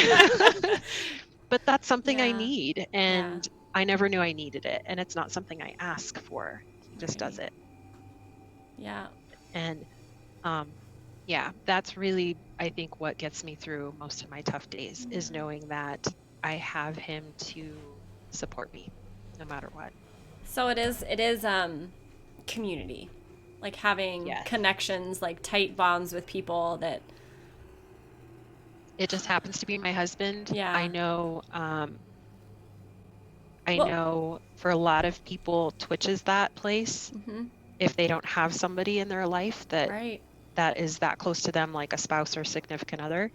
But that's something I need, and I never knew I needed it, and it's not something I ask for. He just does it. Yeah. And that's really, I think, what gets me through most of my tough days is knowing that I have him to support me no matter what. So it is community, like having connections, like tight bonds with people that. It just happens to be my husband. Yeah. I know know for a lot of people, Twitch is that place. If they don't have somebody in their life that is that close to them, like a spouse or significant other.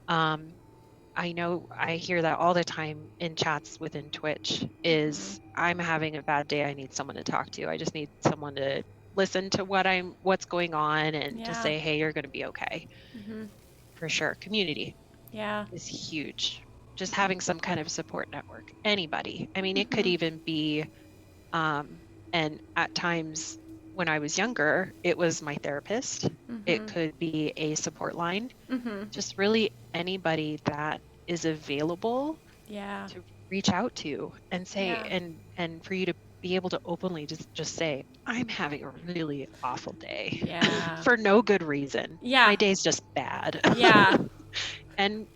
I know I hear that all the time in chats within Twitch is I'm having a bad day. I need someone to talk to. I just need someone to listen to what's going on and just say, hey, you're going to be okay. For sure. Community is huge. Just having some kind of support network. Anybody. I mean, it could even be, and at times when I was younger, it was my therapist. It could be a support line. Just really anybody that is available to reach out to and say, and for you to be able to openly just say, I'm having a really awful day for no good reason. My day's just bad. And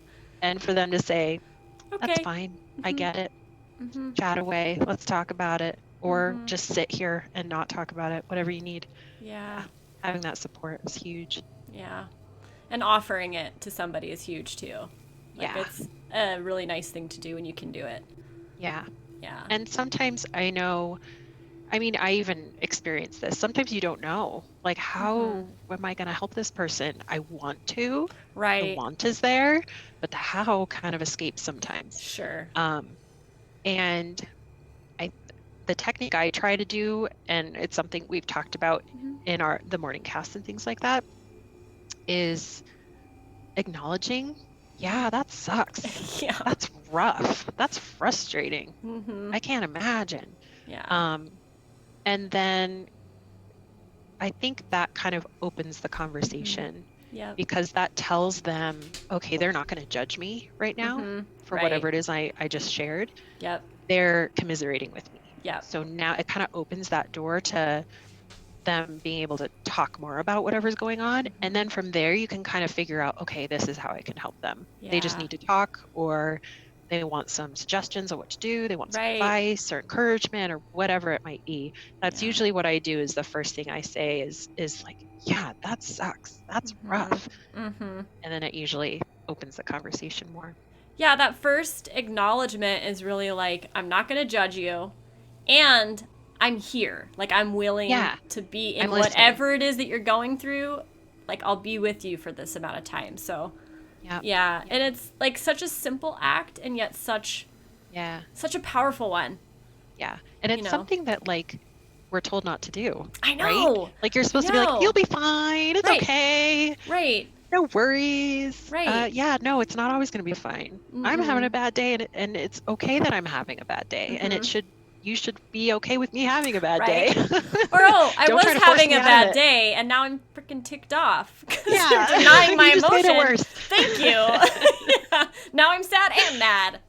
for them to say, that's fine. I get it. Chat away. Let's talk about it. Or just sit here and not talk about it. Whatever you need. Having that support is huge. And offering it to somebody is huge too. Like it's a really nice thing to do when you can do it. Yeah. And sometimes I know, I mean, I even experienced this. Sometimes you don't know, like, how am I going to help this person? I want to. The want is there, but the how kind of escapes sometimes. Sure. And the technique I try to do, and it's something we've talked about in the morning cast and things like that, is acknowledging, that sucks. That's rough. That's frustrating. I can't imagine. And then I think that kind of opens the conversation because that tells them, okay, they're not going to judge me right now for whatever it is I just shared. They're commiserating with me. So now it kind of opens that door to them being able to talk more about whatever's going on. And then from there, you can kind of figure out, okay, this is how I can help them. They just need to talk, or they want some suggestions of what to do. They want some advice or encouragement or whatever it might be. That's usually what I do. Is the first thing I say is like, yeah, that sucks. That's rough. And then it usually opens the conversation more. Yeah, that first acknowledgement is really like, I'm not going to judge you, and I'm here. Like, I'm willing to be in whatever it is that you're going through. Like, I'll be with you for this amount of time. So, and it's like such a simple act, and yet such a powerful one. And it's something that, like, we're told not to do. I know. Right? Like, you're supposed to be like, you'll be fine. It's okay. No worries. No, it's not always going to be fine. I'm having a bad day, and it's okay that I'm having a bad day, and you should be okay with me having a bday. Or, I was having a bad day, and now I'm freaking ticked off because you're denying my emotion. Thank you. Now I'm sad and mad.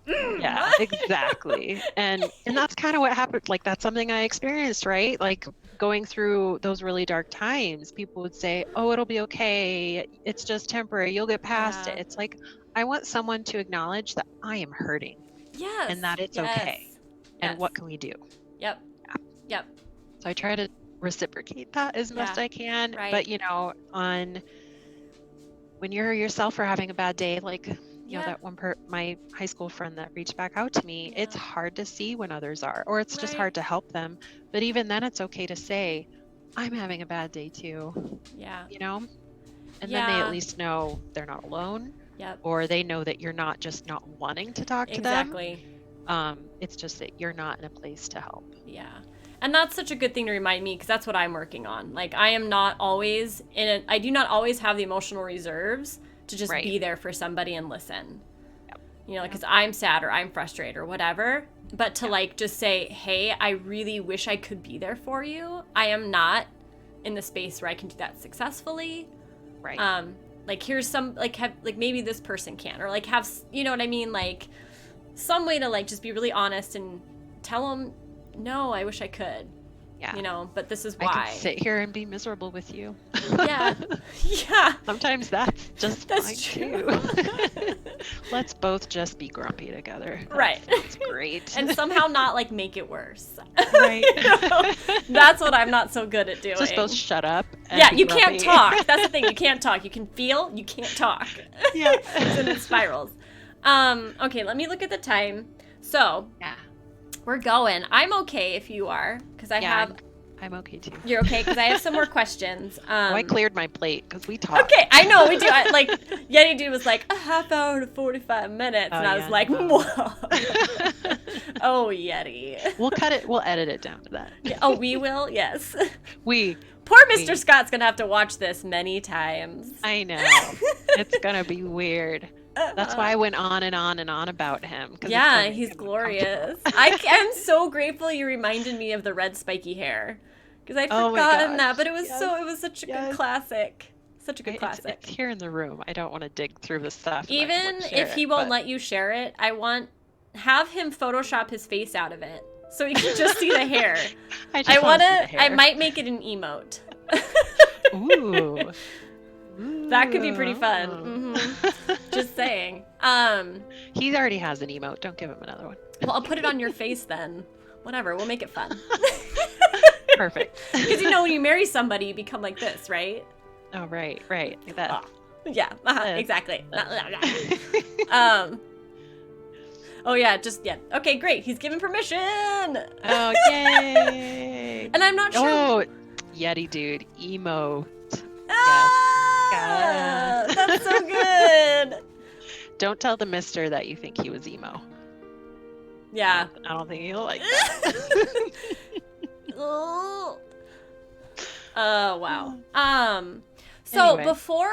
Exactly. And that's kind of what happened. Like, that's something I experienced, right? Like, going through those really dark times, people would say, oh, it'll be okay. It's just temporary. You'll get past it. It's like, I want someone to acknowledge that I am hurting. And that it's okay. And what can we do? Yep. So I try to reciprocate that as best I can. right. But when you're yourself or having a bad day, like that my high school friend that reached back out to me, it's hard to see when others are, or it's just hard to help them. But even then, it's okay to say, I'm having a bad day too. Yeah. And then they at least know they're not alone. Yep. Or they know that you're not just not wanting to talk to them. Exactly. It's just that you're not in a place to help. Yeah. And that's such a good thing to remind me, because that's what I'm working on. Like, I am not always I do not always have the emotional reserves to just be there for somebody and listen. Yep. Because I'm sad or I'm frustrated or whatever. But to like just say, hey, I really wish I could be there for you. I am not in the space where I can do that successfully. Right. Like, here's some, like, maybe this person can, or like have, you know what I mean? Like, some way to like just be really honest and tell them, no, I wish I could. Yeah. But this is why. I can sit here and be miserable with you. Yeah. Yeah. Sometimes that's just fine true. Too. Let's both just be grumpy together. Right. That's great. And somehow not like make it worse. Right. That's what I'm not so good at doing. Just both shut up. And you can't talk. That's the thing. You can't talk. You can feel. You can't talk. Yeah. And it spirals. Okay, let me look at the time. So. Yeah. We're going. I'm okay if you are, because I'm okay too. You're okay, because I have some more questions. I cleared my plate because we talked. Okay, I know we do. Yeti dude was like a half hour to 45 minutes, and I was like, whoa. Oh, Yeti. We'll cut it. We'll edit it down to that. Oh, we will. Yes. Poor Mr. Scott's gonna have to watch this many times. I know. It's gonna be weird. That's why I went on and on and on about him. Yeah, he's glorious. I'm so grateful you reminded me of the red spiky hair, because I'd forgotten that. But it was it was such a good classic. Such a good classic. It's here in the room. I don't want to dig through the stuff. Even if he won't let you share it, have him Photoshop his face out of it so you can just see the hair. I might make it an emote. Ooh. That could be pretty fun. Mm-hmm. Just saying. He already has an emote. Don't give him another one. Well, I'll put it on your face then. Whatever. We'll make it fun. Perfect. Because when you marry somebody, you become like this, right? Oh, right. Like that. Yeah. Exactly. Oh yeah. Okay, great. He's given permission. Oh, yay! And I'm not sure. Oh, Yeti dude, emote. Yes. That's so good. Don't tell the mister that you think he was emo. Yeah. I don't think he'll like that. Oh, wow. So anyway, before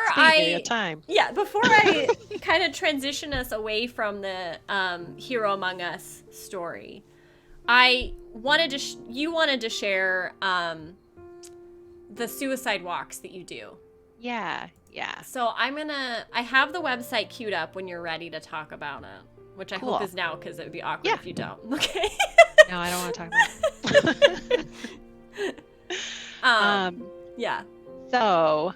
I kind of transition us away from the Hero Among Us story, I wanted to you wanted to share the suicide walks that you do. Yeah. So I have the website queued up when you're ready to talk about it, which I hope is now, because it would be awkward if you don't. Okay. No, I don't want to talk about it. Yeah. So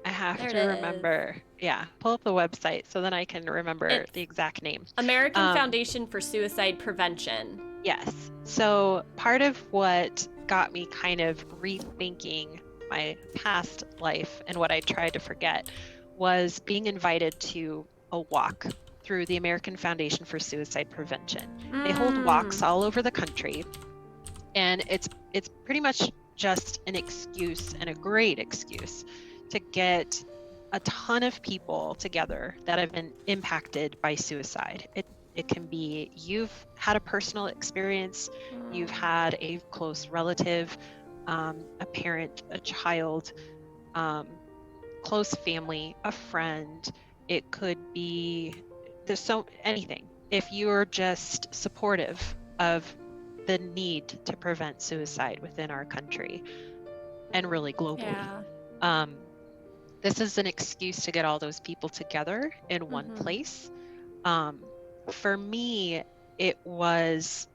I have to remember. Yeah, pull up the website so then I can remember the exact name. American Foundation for Suicide Prevention. Yes. So part of what got me kind of rethinking my past life and what I tried to forget was being invited to a walk through the American Foundation for Suicide Prevention. They hold walks all over the country, and it's pretty much just an excuse, and a great excuse, to get a ton of people together that have been impacted by suicide. It can be you've had a personal experience, you've had a close relative, a parent, a child, close family, a friend. It could be anything. If you're just supportive of the need to prevent suicide within our country and really globally, this is an excuse to get all those people together in one place. For me, it was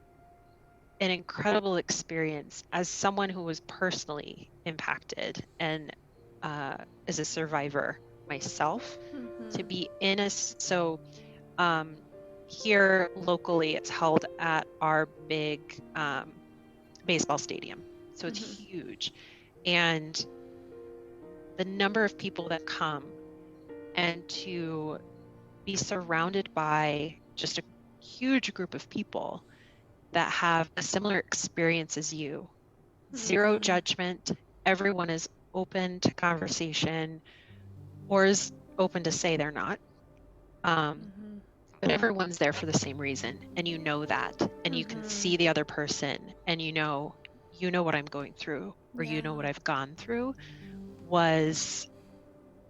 an incredible experience as someone who was personally impacted and as a survivor myself, to be in here locally, it's held at our big baseball stadium. So it's huge. And the number of people that come, and to be surrounded by just a huge group of people that have a similar experience as you, zero judgment, everyone is open to conversation, or is open to say they're not. But everyone's there for the same reason, and you know that, and you can see the other person, and you know what I'm going through, or you know what I've gone through, was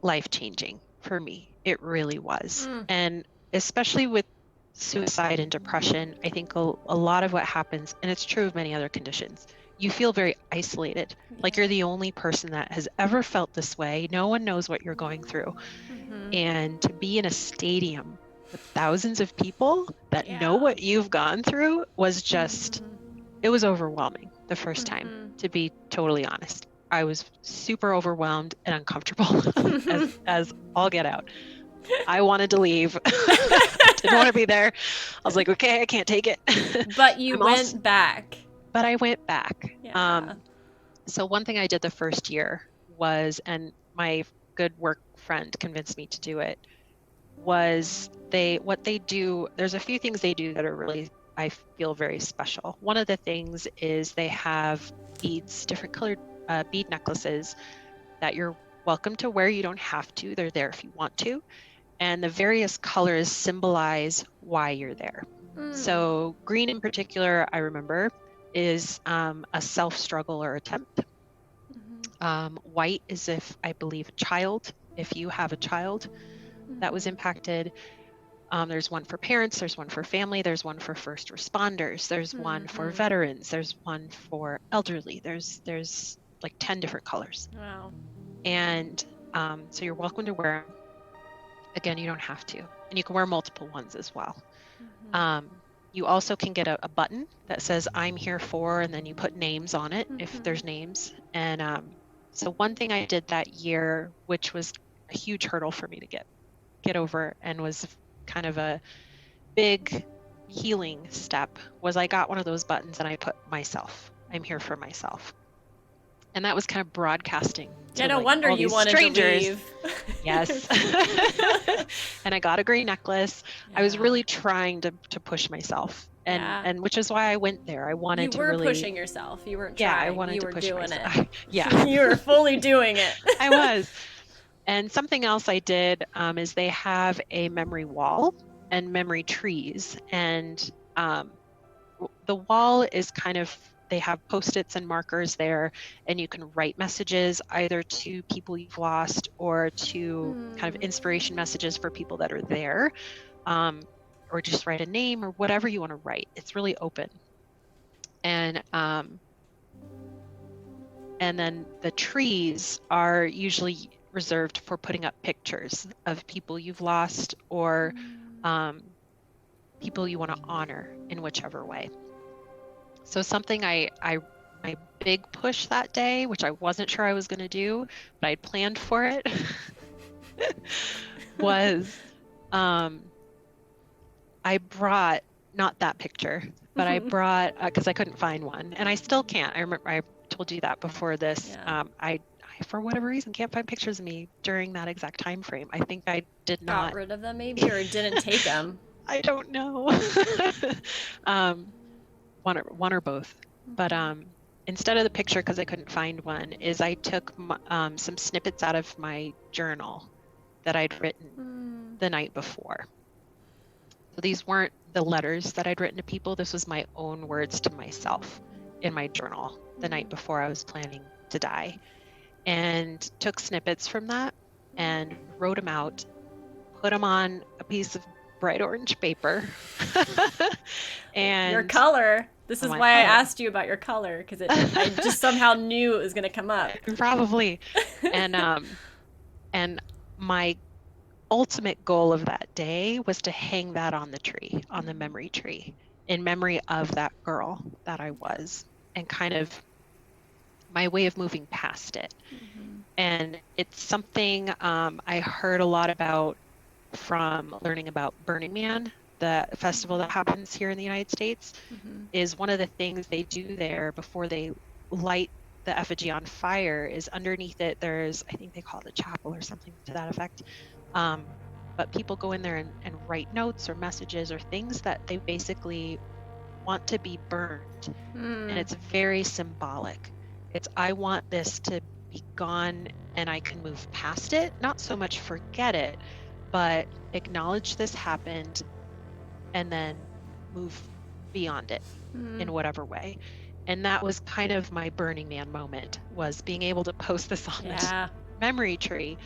life-changing for me. It really was. And especially with suicide and depression, I think a lot of what happens, and it's true of many other conditions, you feel very isolated. Like you're the only person that has ever felt this way. No one knows what you're going through. And to be in a stadium with thousands of people that know what you've gone through was just, it was overwhelming the first time, to be totally honest. I was super overwhelmed and uncomfortable as all get out. I wanted to leave. Didn't want to be there. I was like, okay, I can't take it. But you went back. But I went back. Yeah. So one thing I did the first year was, and my good work friend convinced me to do it, was what they do, there's a few things they do that are really, I feel, very special. One of the things is they have beads, different colored bead necklaces that you're welcome to wear. You don't have to. They're there if you want to. And the various colors symbolize why you're there. So green in particular, I remember, is a self-struggle or attempt. White is I believe, a child, if you have a child that was impacted. There's one for parents, there's one for family, there's one for first responders, there's one for veterans, there's one for elderly. There's like 10 different colors. Wow. And so you're welcome to wear them. Again, you don't have to. And you can wear multiple ones as well. You also can get a button that says I'm here for, and then you put names on it if there's names. And so one thing I did that year, which was a huge hurdle for me to get over, and was kind of a big healing step, was I got one of those buttons and I put myself. I'm here for myself. And that was kind of broadcasting to no wonder you wanted strangers. To leave. Yes. And I got a gray necklace. I was really trying to push myself. And which is why I went there. I wanted to really... You were pushing yourself. You weren't trying. I wanted you to were push doing myself. it. Yeah. You were fully doing it. I was. And something else I did is they have a memory wall and memory trees. And the wall is kind of, they have Post-its and markers there, and you can write messages either to people you've lost or to kind of inspiration messages for people that are there, or just write a name or whatever you want to write. It's really open. And then the trees are usually reserved for putting up pictures of people you've lost or people you want to honor in whichever way. So something my big push that day, which I wasn't sure I was going to do, but I'd planned for it, was I brought, not that picture, but I brought, because I couldn't find one, and I still can't. I remember I told you that before this. Yeah. I for whatever reason can't find pictures of me during that exact time frame. I think I did not. Got rid of them maybe, or didn't take them. I don't know. One or both. But instead of the picture, because I couldn't find one, is I took some snippets out of my journal that I'd written the night before. So these weren't the letters that I'd written to people. This was my own words to myself in my journal the night before I was planning to die. And took snippets from that and wrote them out, put them on a piece of bright orange paper. And your color. This is why I asked you about your color, because I just somehow knew it was going to come up. Probably. And my ultimate goal of that day was to hang that on the tree, on the memory tree, in memory of that girl that I was, and kind of my way of moving past it. And it's something I heard a lot about from learning about Burning Man, the festival that happens here in the United States. Is one of the things they do there before they light the effigy on fire is underneath it. There's, I think they call it a chapel or something to that effect. But people go in there and write notes or messages or things that they basically want to be burned. And it's very symbolic. It's, I want this to be gone and I can move past it. Not so much forget it, but acknowledge this happened and then move beyond it in whatever way. And that was kind of my Burning Man moment, was being able to post this on this memory tree,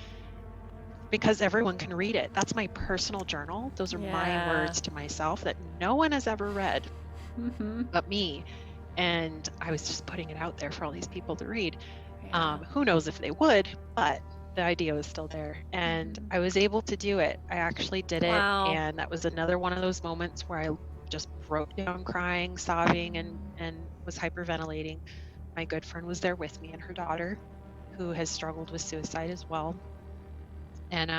because everyone can read it. That's my personal journal. Those are my words to myself that no one has ever read but me. And I was just putting it out there for all these people to read. Who knows if they would, but the idea was still there. And I was able to do it. I actually did it. And that was another one of those moments where I just broke down crying, sobbing, and was hyperventilating. My good friend was there with me, and her daughter, who has struggled with suicide as well. And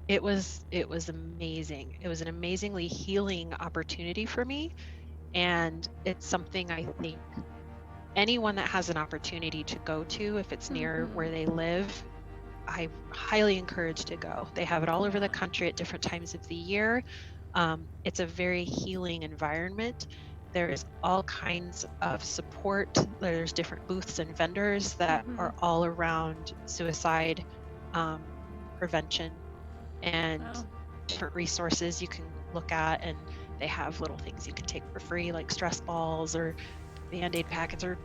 it was amazing. It was an amazingly healing opportunity for me. And it's something I think anyone that has an opportunity to go to, if it's near where they live, I highly encourage to go. They have it all over the country at different times of the year. It's a very healing environment. There's all kinds of support. There's different booths and vendors that are all around suicide prevention, and different resources you can look at. And they have little things you can take for free, like stress balls or Band-Aid packets or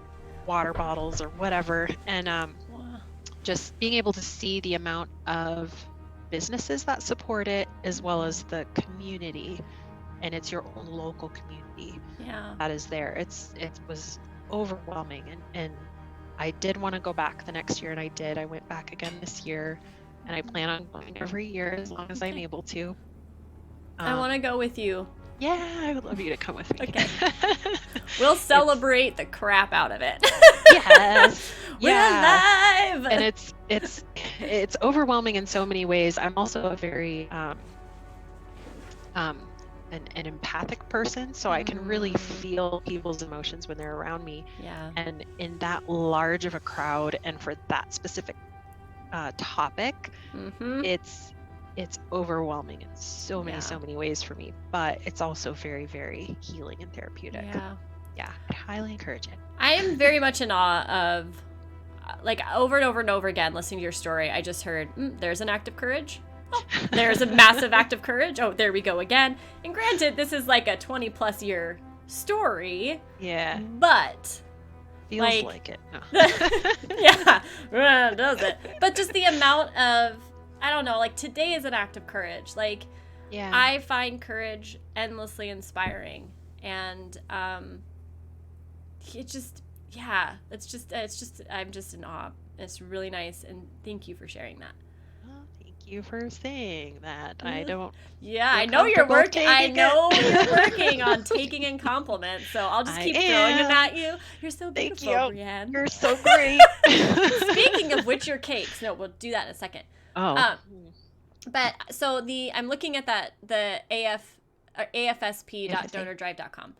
water bottles or whatever. And just being able to see the amount of businesses that support it, as well as the community, and it's your own local community that is there. It was overwhelming, and I did want to go back the next year, and I did. I went back again this year, and I plan on going every year as long as I'm able to. I want to go with you. Yeah, I would love you to come with me. Okay. We'll celebrate the crap out of it. Yes. We're alive. And it's overwhelming in so many ways. I'm also a very an empathic person, so I can really feel people's emotions when they're around me. Yeah. And in that large of a crowd, and for that specific topic, it's overwhelming in so many ways for me, but it's also very, very healing and therapeutic. Yeah, I highly encourage it. I am very much in awe of, like, over and over and over again, listening to your story, I just heard, there's an act of courage. Oh, there's a massive act of courage. Oh, there we go again. And granted, this is like a 20 plus year story. Yeah. But feels like it. No. Yeah, does it? But just the amount of, I don't know, like, today is an act of courage. Like, I find courage endlessly inspiring. And it just, I'm just in awe. It's really nice. And thank you for sharing that. Oh, thank you for saying that. I don't. Yeah, I know you're working. I know you're working on taking in compliments. So I'll just keep throwing them at you. You're so beautiful, Brienne. You're so great. Speaking of which, your cakes. No, we'll do that in a second. Oh. But so I'm looking at the afsp.donordrive.com,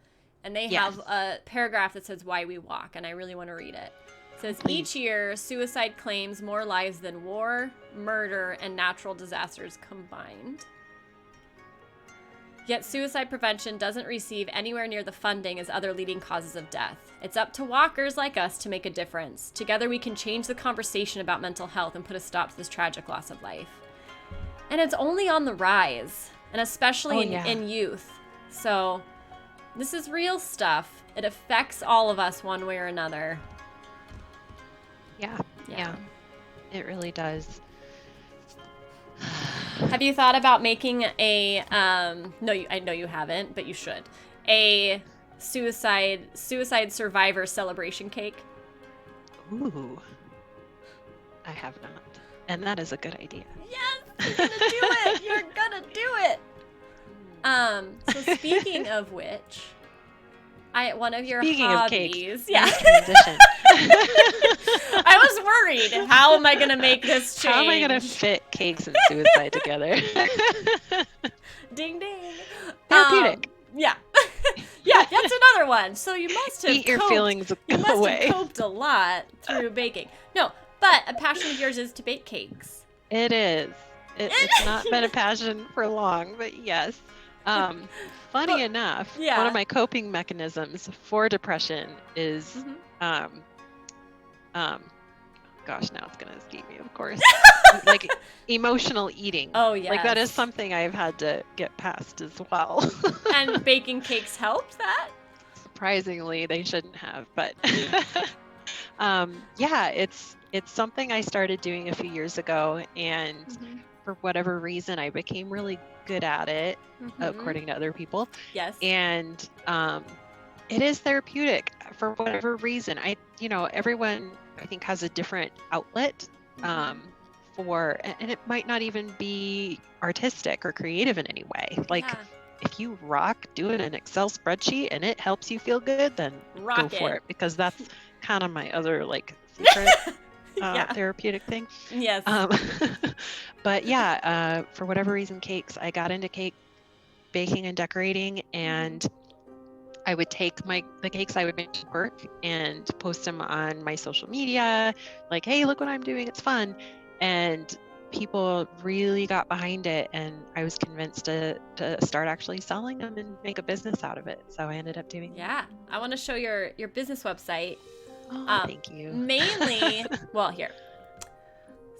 and they have a paragraph that says why we walk, and I really want to read it. It says, each year, suicide claims more lives than war, murder, and natural disasters combined. Yet suicide prevention doesn't receive anywhere near the funding as other leading causes of death. It's up to walkers like us to make a difference. Together we can change the conversation about mental health and put a stop to this tragic loss of life. And it's only on the rise, and especially in youth. So this is real stuff. It affects all of us one way or another. Yeah. It really does. Have you thought about making a I know you haven't, but you should. A suicide survivor celebration cake? Ooh. I have not. And that is a good idea. Yes, you're gonna do it. You're gonna do it. So speaking of which, one of your speaking hobbies. Of cakes, I was worried. How am I gonna make this change? How am I gonna fit cakes and suicide together? Ding ding. Therapeutic. Yeah. Yeah, that's another one. So you must have Eat your feelings You must away. have coped a lot through baking. No, but a passion of yours is to bake cakes. It is. It's not been a passion for long, but yes. Funny enough, one of my coping mechanisms for depression is, gosh, now it's gonna escape me, of course. Like emotional eating. Oh, yes. Like that is something I've had to get past as well. And baking cakes helped that? Surprisingly, they shouldn't have, but yeah, it's something I started doing a few years ago, and for whatever reason, I became really good at it, according to other people. Yes. And it is therapeutic for whatever reason. Everyone I think has a different outlet for, and it might not even be artistic or creative in any way. Like if you rock doing an Excel spreadsheet and it helps you feel good, then go for it, because that's kind of my other like secret therapeutic thing. Yes. But yeah, for whatever reason, cakes. I got into cake baking and decorating, and I would take the cakes I would make at work and post them on my social media, like, hey, look what I'm doing, it's fun. And people really got behind it, and I was convinced to start actually selling them and make a business out of it. So I ended up doing that. I want to show your business website. Oh, thank you. Mainly, well, here.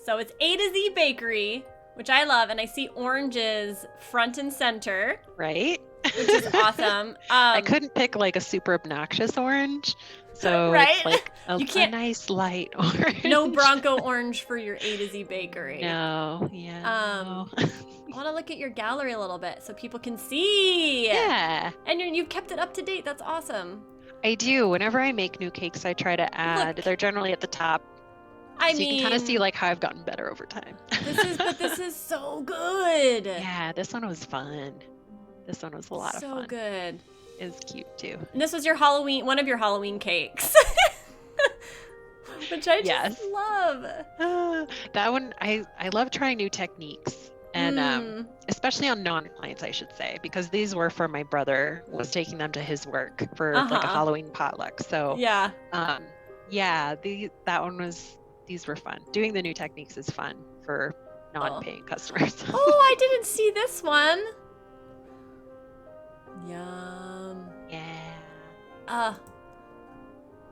So it's A to Z Bakery, which I love, and I see oranges front and center. Right. Which is awesome. I couldn't pick like a super obnoxious orange, so it's like a nice light orange. No Bronco orange for your A to Z Bakery. No, no. I want to look at your gallery a little bit so people can see. Yeah. And you've kept it up to date. That's awesome. I do. Whenever I make new cakes, I try to add. They're generally at the top. You can kind of see like how I've gotten better over time. This is so good. Yeah, this one was fun. This one was a lot of fun. So good. It was cute too. And this was one of your Halloween cakes. Which I just love. That one, I love trying new techniques. And especially on non-clients, I should say, because these were for my brother, was taking them to his work for like a Halloween potluck. So these were fun. Doing the new techniques is fun for non-paying customers. Oh, I didn't see this one. Yum. Yeah.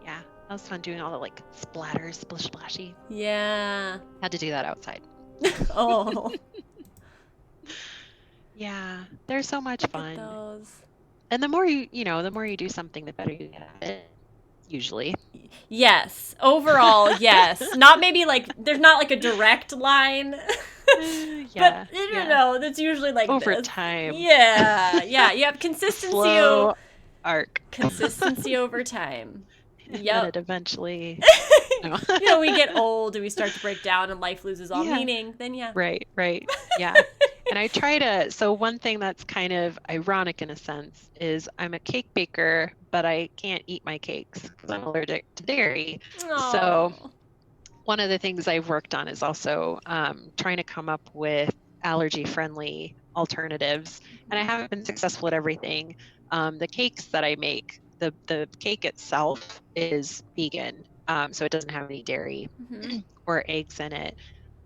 Yeah, that was fun doing all the like splatters, splish splashy. Yeah. Had to do that outside. Oh. Yeah, they're so much fun. Those. And the more the more you do something, the better you get at it. Usually. Yes. Overall, yes. Not maybe like there's not like a direct line. Yeah. But you know, that's usually like over time. Yeah. Yeah. You have consistency. Slow arc. Consistency over time. Yep. It eventually. We get old and we start to break down and life loses all meaning. Then Right. Yeah. And I try to. So one thing that's kind of ironic in a sense is I'm a cake baker, but I can't eat my cakes because I'm allergic to dairy. Aww. So one of the things I've worked on is also trying to come up with allergy-friendly alternatives, and I haven't been successful at everything. The cakes that I make, the cake itself is vegan, so it doesn't have any dairy or eggs in it.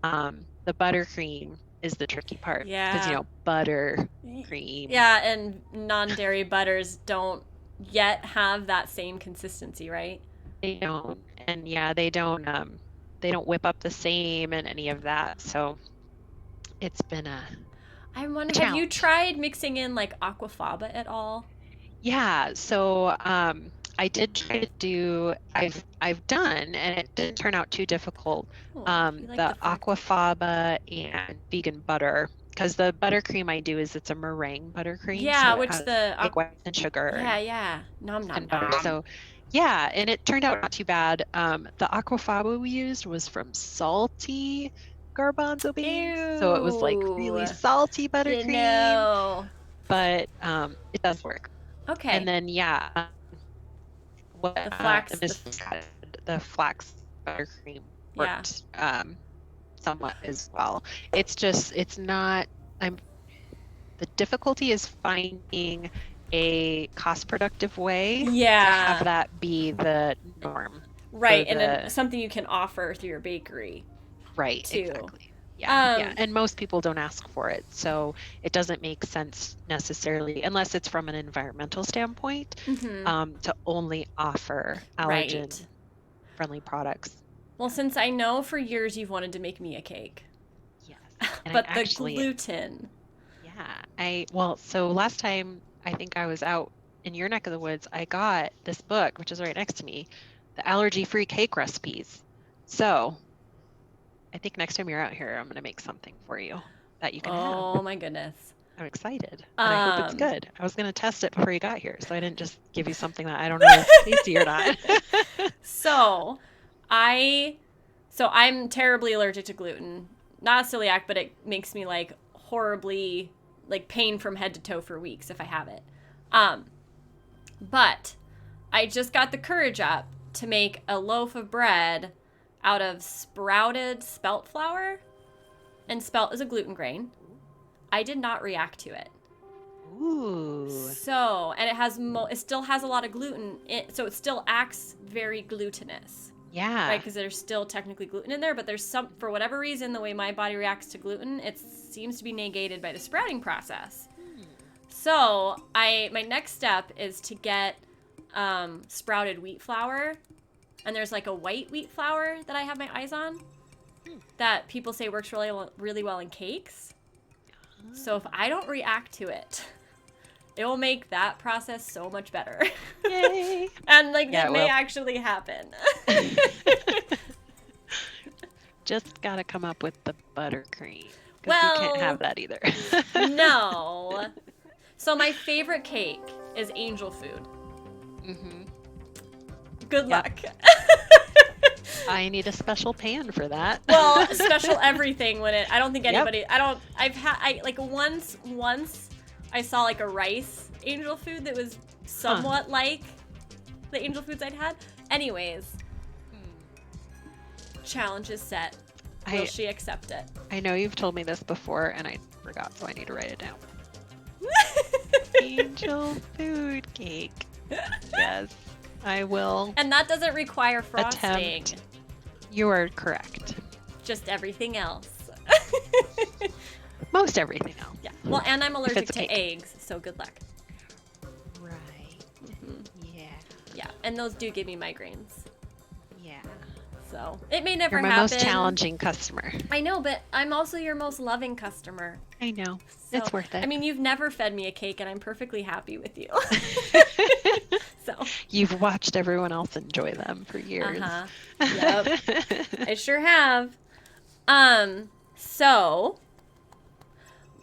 The buttercream is the tricky part, because butter cream. Yeah, and non-dairy butters don't yet have that same consistency, right? They don't, and they don't whip up the same and any of that. So it's been I wonder, have you tried mixing in like Aquafaba at all? Yeah, so I did try to do. I've done, and it didn't turn out too difficult. The Aquafaba and vegan butter, because the buttercream I do is it's a meringue buttercream. Yeah, so which the egg whites and sugar. Yeah. Nom. So yeah, and it turned out not too bad. The Aquafaba we used was from salty garbanzo beans. Ew. So it was like really salty buttercream. No. But it does work. Okay. And then the flax buttercream worked somewhat as well. It's not the difficulty is finding a cost productive way to Yeah. have that be the norm. Right, for and then the- something you can offer through your bakery. Right, too. exactly. Yeah, yeah. Um, And most people don't ask for it. So it doesn't make sense necessarily, unless it's from an environmental standpoint, mhm. to only offer Right. allergen-friendly products. Well, since I know for years you've wanted to make me a cake, Yes. And but I actually, the gluten. yeah, well, so last time I think I was out in your neck of the woods, I got this book, which is right next to me, the allergy-free cake recipes. So I think next time you're out here, I'm going to make something for you that you can have. Oh my goodness. I'm excited, and I hope it's Um, good. I was going to test it before you got here, so I didn't just give you something that I don't know if it's tasty or not. So, I'm terribly allergic to gluten. Not a celiac, but it makes me like horribly like pain from head to toe for weeks if I have it. But I just got the courage up to make a loaf of bread out of sprouted spelt flour, and spelt is a gluten grain. I did not react to it. Ooh. So, and it still has a lot of gluten, so it still acts very glutinous. Yeah. Right, because there's still technically gluten in there, but there's for whatever reason, the way my body reacts to gluten, it seems to be negated by the sprouting process. So, my next step is to get sprouted wheat flour, and there's like a white wheat flour that I have my eyes on that people say works really well in cakes. So if I don't react to it, it will make that process so much better. Yay. And like Yeah, it may actually happen. Just got to come up with the buttercream. Well, you can't have that either. No. So my favorite cake is angel food. Mm-hmm. Good luck. I need a special pan for that. Well, special everything I don't think anybody, once I saw like a rice angel food that was somewhat like the angel foods I'd had. Anyways, challenge is set. Will she accept it? I know you've told me this before and I forgot, so I need to write it down. Angel food cake. Yes, I will. And that doesn't require frosting. Attempt. You are correct. Just everything else. Most everything else. Yeah. Well, and I'm allergic to cake. eggs, so good luck. Right. Yeah. Yeah, and those do give me migraines. Yeah. So it may never You're my happen. most challenging customer. I know, but I'm also your most loving customer. I know. So, It's worth it. I mean, you've never fed me a cake, and I'm perfectly happy with you. So. You've watched everyone else enjoy them for years. Yep. I sure have. So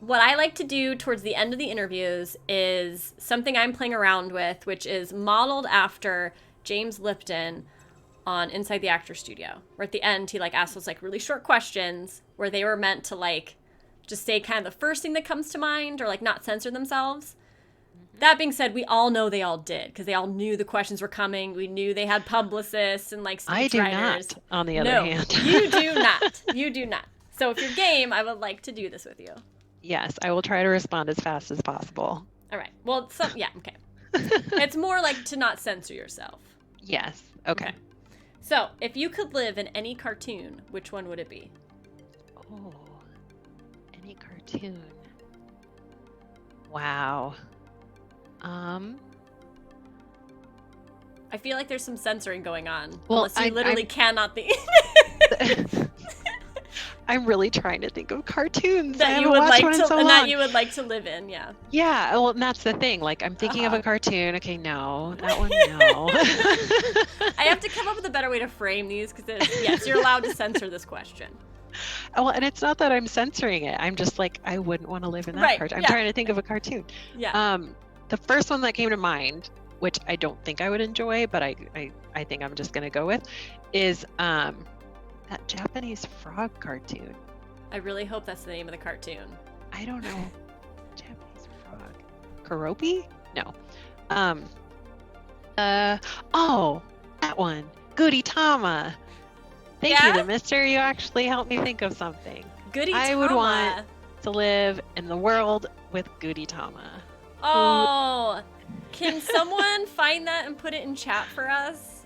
what I like to do towards the end of the interviews is something I'm playing around with, which is modeled after James Lipton on Inside the Actor Studio, where at the end he like asks those like really short questions where they were meant to like just say kind of the first thing that comes to mind or like not censor themselves. That being said, we all know they all did because they all knew the questions were coming. We knew they had publicists and like I do speechwriters. not, on the other hand. You do not. You do not. So if you're game, I would like to do this with you. Yes, I will try to respond as fast as possible. All right. Well, yeah, okay. It's more like to not censor yourself. Yes. Okay. So if you could live in any cartoon, which one would it be? Oh, any cartoon. Wow. I feel like there's some censoring going on. Well, unless you literally cannot think. I'm really trying to think of cartoons that you would like to live in, yeah. Yeah, well, and that's the thing. Like, I'm thinking of a cartoon. Okay, no, that one, no. I have to come up with a better way to frame these because yes, you're allowed to censor this question. Well, and it's not that I'm censoring it. I'm just like, I wouldn't want to live in that cartoon. I'm trying to think of a cartoon. Yeah. The first one that came to mind, which I don't think I would enjoy, but I think I'm just gonna go with, is that Japanese frog cartoon. I really hope that's the name of the cartoon. I don't know. Japanese frog. Karopi? No. Oh, that one. Gudetama. Thank you, the mister. You actually helped me think of something. Gudetama. I would want to live in the world with Gudetama. Oh, can someone find that and put it in chat for us?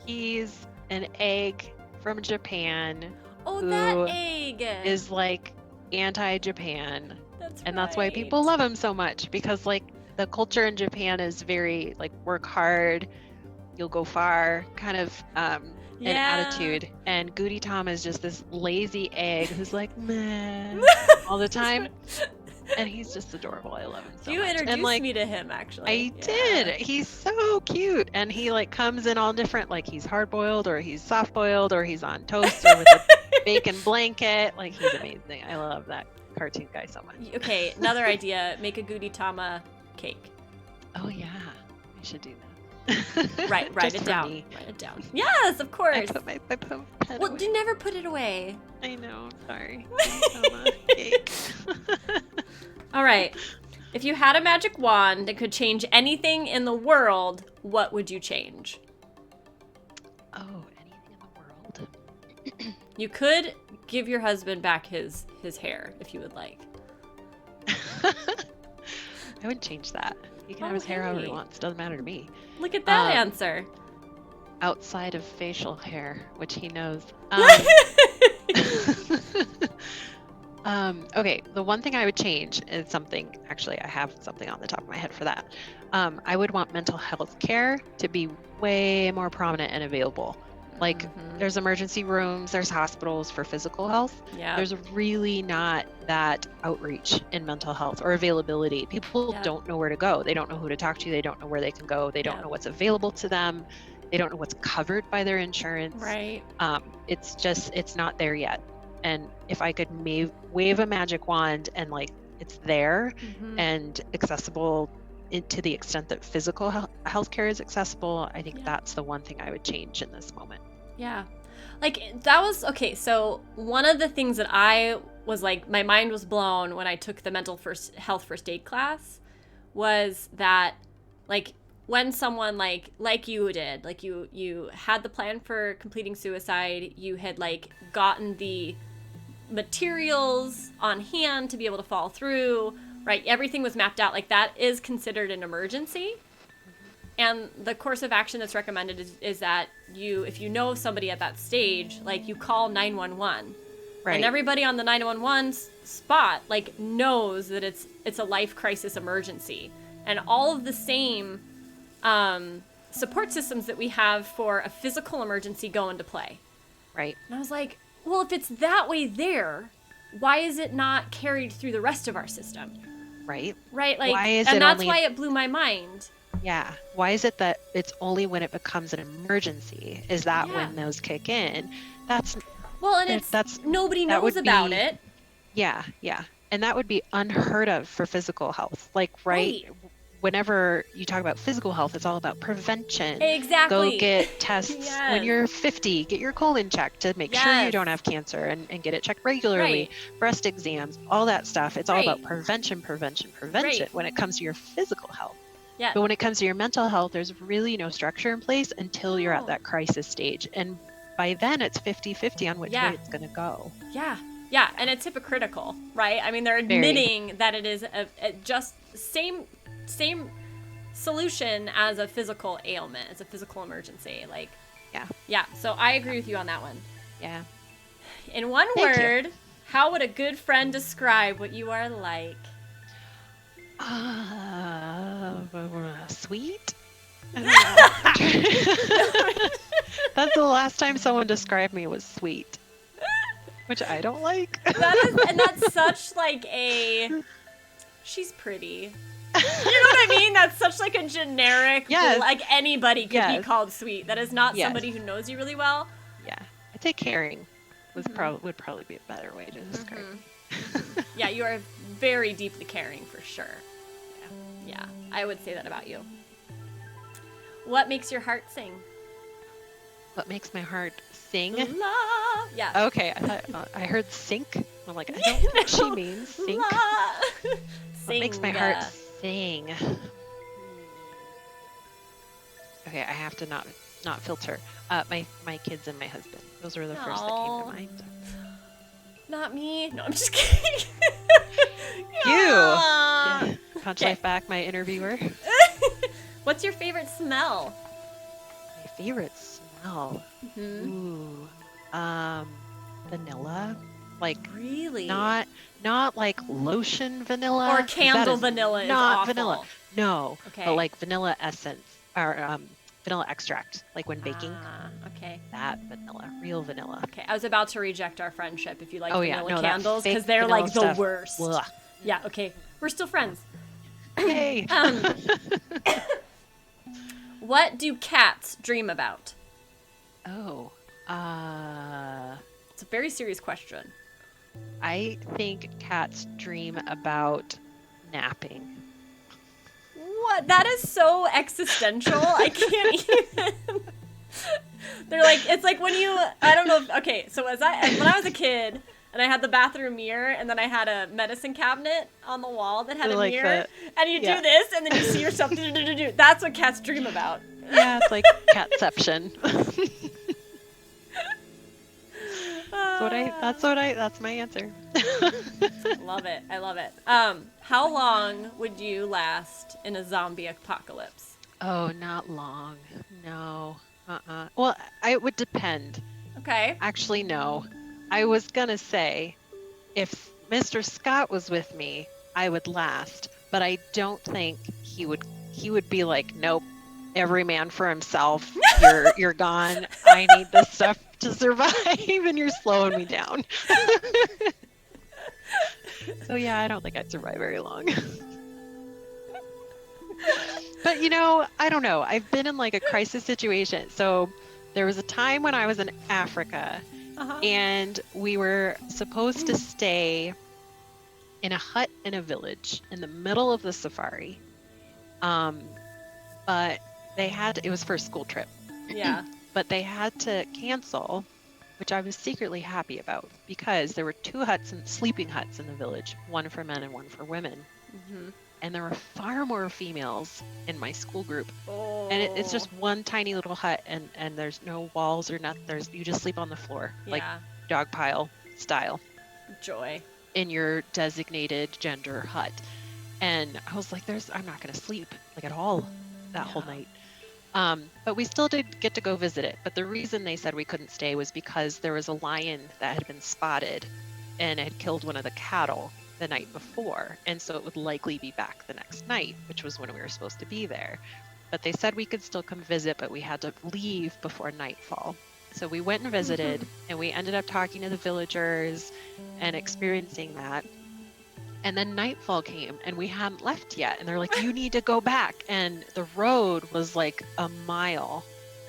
He's an egg from Japan. Oh, who that egg is like anti-Japan. And That's why people love him so much, because like the culture in Japan is very like work hard, you'll go far kind of an attitude. And Goody Tom is just this lazy egg who's like meh all the time. And he's just adorable. I love him so much. You introduced me to him, actually. I did. He's so cute. And he like comes in all different, like he's hard boiled or he's soft boiled or he's on toast or with a bacon blanket. Like he's amazing. I love that cartoon guy so much. Okay, another idea. Make a Goody Tama cake. Oh yeah, I should do that. Write it down. Me. Write it down. Yes, of course. I put my pen well, away. you never put it away. I know. Sorry. Cake. All right. If you had a magic wand that could change anything in the world, what would you change? Oh, anything in the world. You could give your husband back his hair if you would like. I wouldn't change that. He can have his hair however he wants. Doesn't matter to me. Look at that answer. Outside of facial hair, which he knows. Okay, the one thing I would change is something, actually I have something on the top of my head for that. I would want mental health care to be way more prominent and available. Like there's emergency rooms, there's hospitals for physical health. Yeah. There's really not that outreach in mental health or availability. People don't know where to go. They don't know who to talk to. They don't know where they can go. They don't know what's available to them. They don't know what's covered by their insurance. Right. It's not there yet. And if I could wave a magic wand and like it's there and accessible to the extent that physical healthcare is accessible, I think that's the one thing I would change in this moment. Yeah. Like that was okay. So one of the things that I was like, my mind was blown when I took the mental health first aid class was that like when someone like you did, like you had the plan for completing suicide, you had like gotten the materials on hand to be able to follow through, right? Everything was mapped out. Like that is considered an emergency. And the course of action that's recommended is that if you know somebody at that stage, like you call 911. Right. And everybody on the 911 spot like knows that it's a life crisis emergency. And all of the same support systems that we have for a physical emergency go into play. Right. And I was like, well, if it's that way there, why is it not carried through the rest of our system? Right. Right. Like, and that's why it blew my mind. Yeah. Why is it that it's only when it becomes an emergency? Is that when those kick in? Nobody knows about it. Yeah. Yeah. And that would be unheard of for physical health. Like, right. Whenever you talk about physical health, it's all about prevention. Exactly. Go get tests when you're 50. Get your colon checked to make sure you don't have cancer and get it checked regularly. Right. Breast exams, all that stuff. It's all about prevention when it comes to your physical health. Yeah. But when it comes to your mental health, there's really no structure in place until you're at that crisis stage. And by then it's 50-50 on which way it's going to go. Yeah. Yeah. And it's hypocritical, right? I mean, they're admitting that it is a just same solution as a physical ailment, as a physical emergency. Like, yeah. So I agree with you on that one. Yeah. In one word, how would a good friend describe what you are like? Sweet. I don't know. That's the last time someone described me was sweet, which I don't like. That's such like she's pretty. You know what I mean? That's such like a generic, like anybody could be called sweet. That is not somebody who knows you really well. Yeah. I'd say caring would probably be a better way to describe me. Yeah, you are very deeply caring for sure. Yeah, I would say that about you. What makes your heart sing? What makes my heart sing? Love. Yeah. Okay, I heard sink. I'm like, I don't think she means sink. What makes my heart sing? Okay, I have to not filter. My kids and my husband. Those were the first that came to mind. Not me. No, I'm just kidding. You. Yeah. Punch Life Back, my interviewer. What's your favorite smell? My favorite smell? Ooh. Vanilla. Like, really? Not like lotion vanilla. Or candle vanilla is not awful. vanilla. No. Okay. But like vanilla essence or vanilla extract, like when baking. Okay. That vanilla, real vanilla. Okay, I was about to reject our friendship if you like vanilla no, candles because they're like the stuff. worst. Blah. Yeah. Okay, we're still friends. Yay. What do cats dream about? Oh. It's a very serious question. I think cats dream about napping. What? That is so existential. I can't even. They're like, it's like when you, I don't know. Okay, so when I was a kid and I had the bathroom mirror and then I had a medicine cabinet on the wall that had a like mirror and you do this and then you see yourself do. That's what cats dream about. Yeah, it's like catception. That's my answer. Love it. I love it. How long would you last in a zombie apocalypse? Oh, not long. No. Well, it would depend. Okay. Actually, no. I was gonna say, if Mr. Scott was with me, I would last. But I don't think he would be like, nope, every man for himself. You're gone. I need this stuff to survive, and you're slowing me down. So yeah, I don't think I'd survive very long. But I don't know. I've been in like a crisis situation. So there was a time when I was in Africa, and we were supposed to stay in a hut in a village in the middle of the safari. But it was for a school trip. Yeah. But they had to cancel, which I was secretly happy about because there were 2 sleeping huts in the village, one for men and one for women. Mm-hmm. And there were far more females in my school group. Oh. And it's just one tiny little hut and there's no walls or nothing. You just sleep on the floor, like dog pile style. Joy. In your designated gender hut. And I was like, I'm not going to sleep like at all that whole night. But we still did get to go visit it. But the reason they said we couldn't stay was because there was a lion that had been spotted and had killed one of the cattle the night before. And so it would likely be back the next night, which was when we were supposed to be there. But they said we could still come visit, but we had to leave before nightfall. So we went and visited, and we ended up talking to the villagers and experiencing that. And then nightfall came and we hadn't left yet. And they're like, you need to go back. And the road was like a mile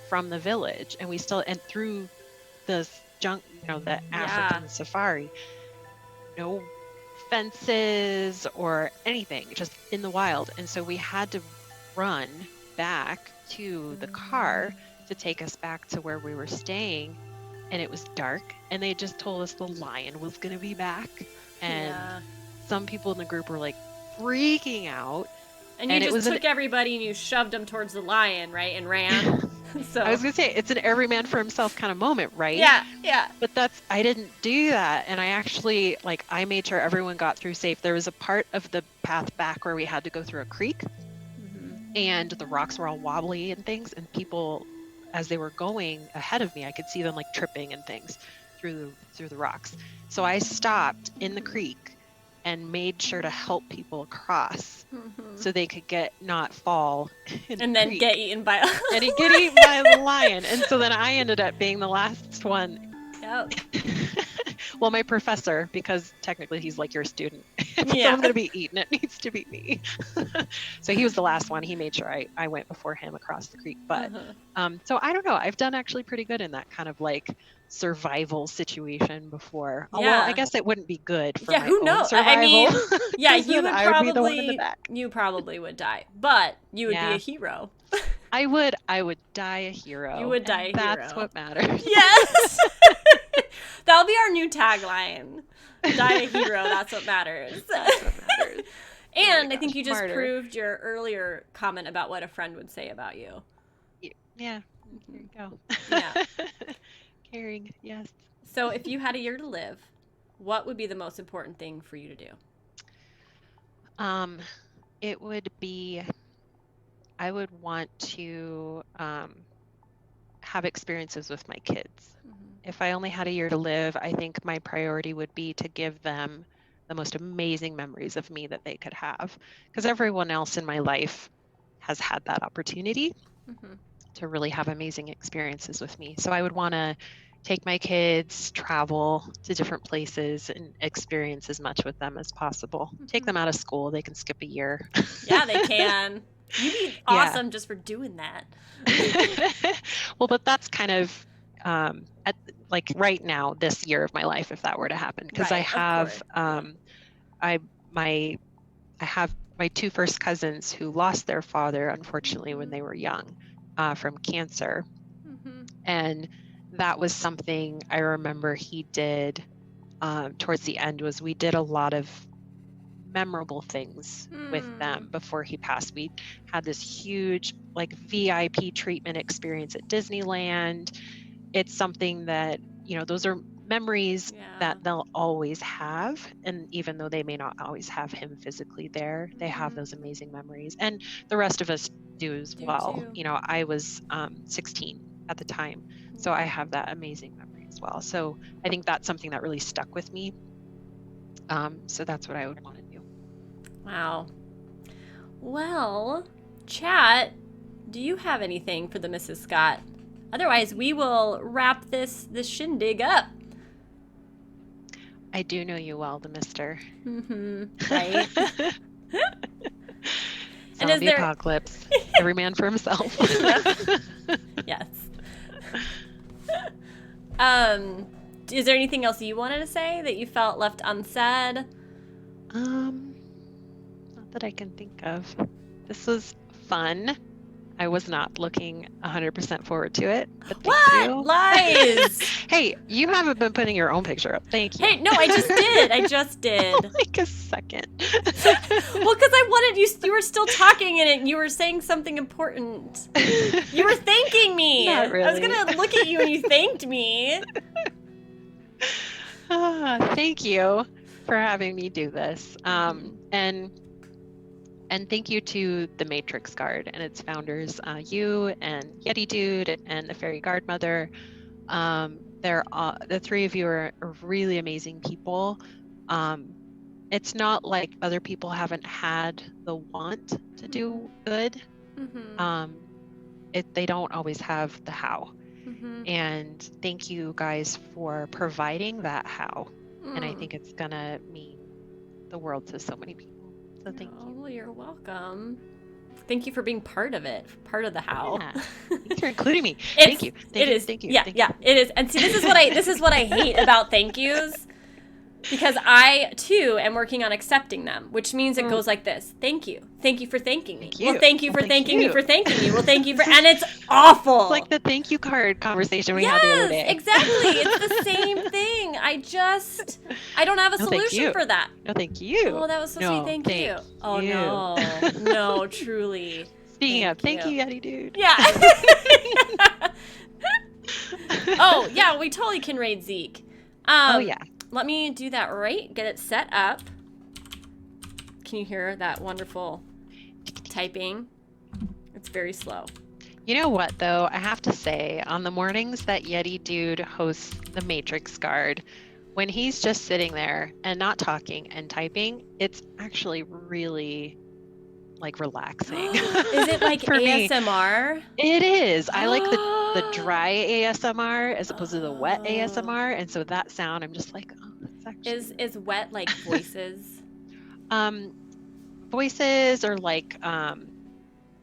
from the village. And through the the African safari, no fences or anything, just in the wild. And so we had to run back to the car to take us back to where we were staying. And it was dark. And they just told us the lion was going to be back. And some people in the group were like freaking out. And you just took everybody and you shoved them towards the lion, right? And ran. So I was going to say, it's an every man for himself kind of moment, right? Yeah. But I didn't do that. And I actually, I made sure everyone got through safe. There was a part of the path back where we had to go through a creek. Mm-hmm. And the rocks were all wobbly and things. And people, as they were going ahead of me, I could see them tripping and things through the rocks. So I stopped in the creek and made sure to help people across so they could not fall and then get eaten by the lion. And so then I ended up being the last one. Yep. Well, my professor, because technically he's like your student. So I'm going to be eaten. It needs to be me. So he was the last one. He made sure I went before him across the creek. But so I don't know. I've done actually pretty good in that kind of survival situation before. Yeah. Well, I guess it wouldn't be good for my who knows? own survival. I mean, you would I would be the one in the back. You probably would die, but you would be a hero. I would die a hero. You would die a hero. That's what matters. Yes. That'll be our new tagline. Die a hero, that's what matters. That's what matters. And I think you just proved your earlier comment about what a friend would say about you. Yeah. There you go. Yeah. Caring, yes. So if you had a year to live, what would be the most important thing for you to do? it would be, I would want to have experiences with my kids. If I only had a year to live, I think my priority would be to give them the most amazing memories of me that they could have. Because everyone else in my life has had that opportunity to really have amazing experiences with me. So I would want to take my kids, travel to different places, and experience as much with them as possible. Take them out of school. They can skip a year. Yeah, they can. You'd be awesome just for doing that. Well, but that's kind of at like right now, this year of my life, if that were to happen, because I have I have my two first cousins who lost their father, unfortunately, when they were young, from cancer. And that was something I remember he did towards the end, was we did a lot of memorable things with them before he passed. We had this huge like VIP treatment experience at Disneyland. It's something that, those are memories that they'll always have. And even though they may not always have him physically there, they have those amazing memories. And the rest of us do as well. I was 16 at the time, so I have that amazing memory as well. So I think that's something that really stuck with me. So that's what I would want to do. Wow. Well, chat, do you have anything for the Mrs. Scott? Otherwise, we will wrap this shindig up. I do know you well, the mister. Right? And is the apocalypse. Every man for himself. Yes. Is there anything else you wanted to say that you felt left unsaid? Not that I can think of. This was fun. I was not looking 100% forward to it, but thank you. Lies! Hey, you haven't been putting your own picture up. Thank you. Hey, no, I just did. Like a second. Well, because I wanted you were still talking in it and you were saying something important. You were thanking me. Not really. I was going to look at you and you thanked me. Thank you for having me do this. And thank you to the Matrix Guard and its founders, you and Yeti Dude and the Fairy Guard Mother. The three of you are really amazing people. It's not like other people haven't had the want to do good. They don't always have the how. And thank you guys for providing that how. And I think it's gonna mean the world to so many people. So thank you. Well, you're welcome. Thank you for being part of it, part of the how. Yeah. Thanks for including me. Thank you. Thank you. Yeah, it is. And see, this is what I hate about thank yous, because I too am working on accepting them, which means it goes like this: thank you for thanking me. Well, thank you for thanking me for thanking me. Well, thank you for, and it's awful. It's like the thank you card conversation we had the other day. Exactly. It's the same thing. I don't have a solution for that. No, thank you. Oh, that was so sweet. Thank you. Oh, no, truly. Speaking of, thank you, Yeti Dude. Yeah. Oh, yeah, we totally can raid Zeke. Oh, yeah. Let me do that right. Get it set up. Can you hear that wonderful typing? It's very slow. You know what, though? I have to say, on the mornings that Yeti Dude hosts the Matrix Guard, when he's just sitting there and not talking and typing, it's actually really, like, relaxing. Is it like ASMR? It is. I like the dry ASMR as opposed to the wet ASMR. And so that sound, I'm just like, oh, that's actually... Is wet like voices? Voices or like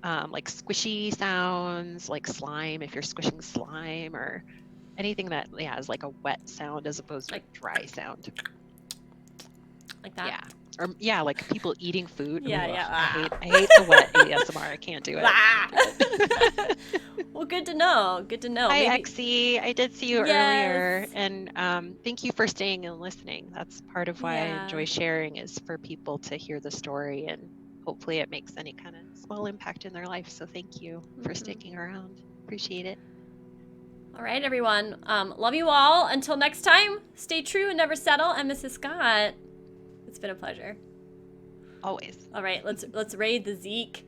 squishy sounds, like slime, if you're squishing slime, or anything that has like a wet sound as opposed to like dry sound. Like that? Yeah. Or like people eating food. Yeah, yeah. I hate the wet ASMR. I can't do it. Well, good to know. Good to know. Hi, Exie. I did see you earlier, and thank you for staying and listening. That's part of why I enjoy sharing, is for people to hear the story, and hopefully it makes any kind of small impact in their life. So thank you for sticking around. Appreciate it. All right, everyone. Love you all. Until next time, stay true and never settle. I'm Mrs. Scott. It's been a pleasure. Always. All right, let's raid the Zeke.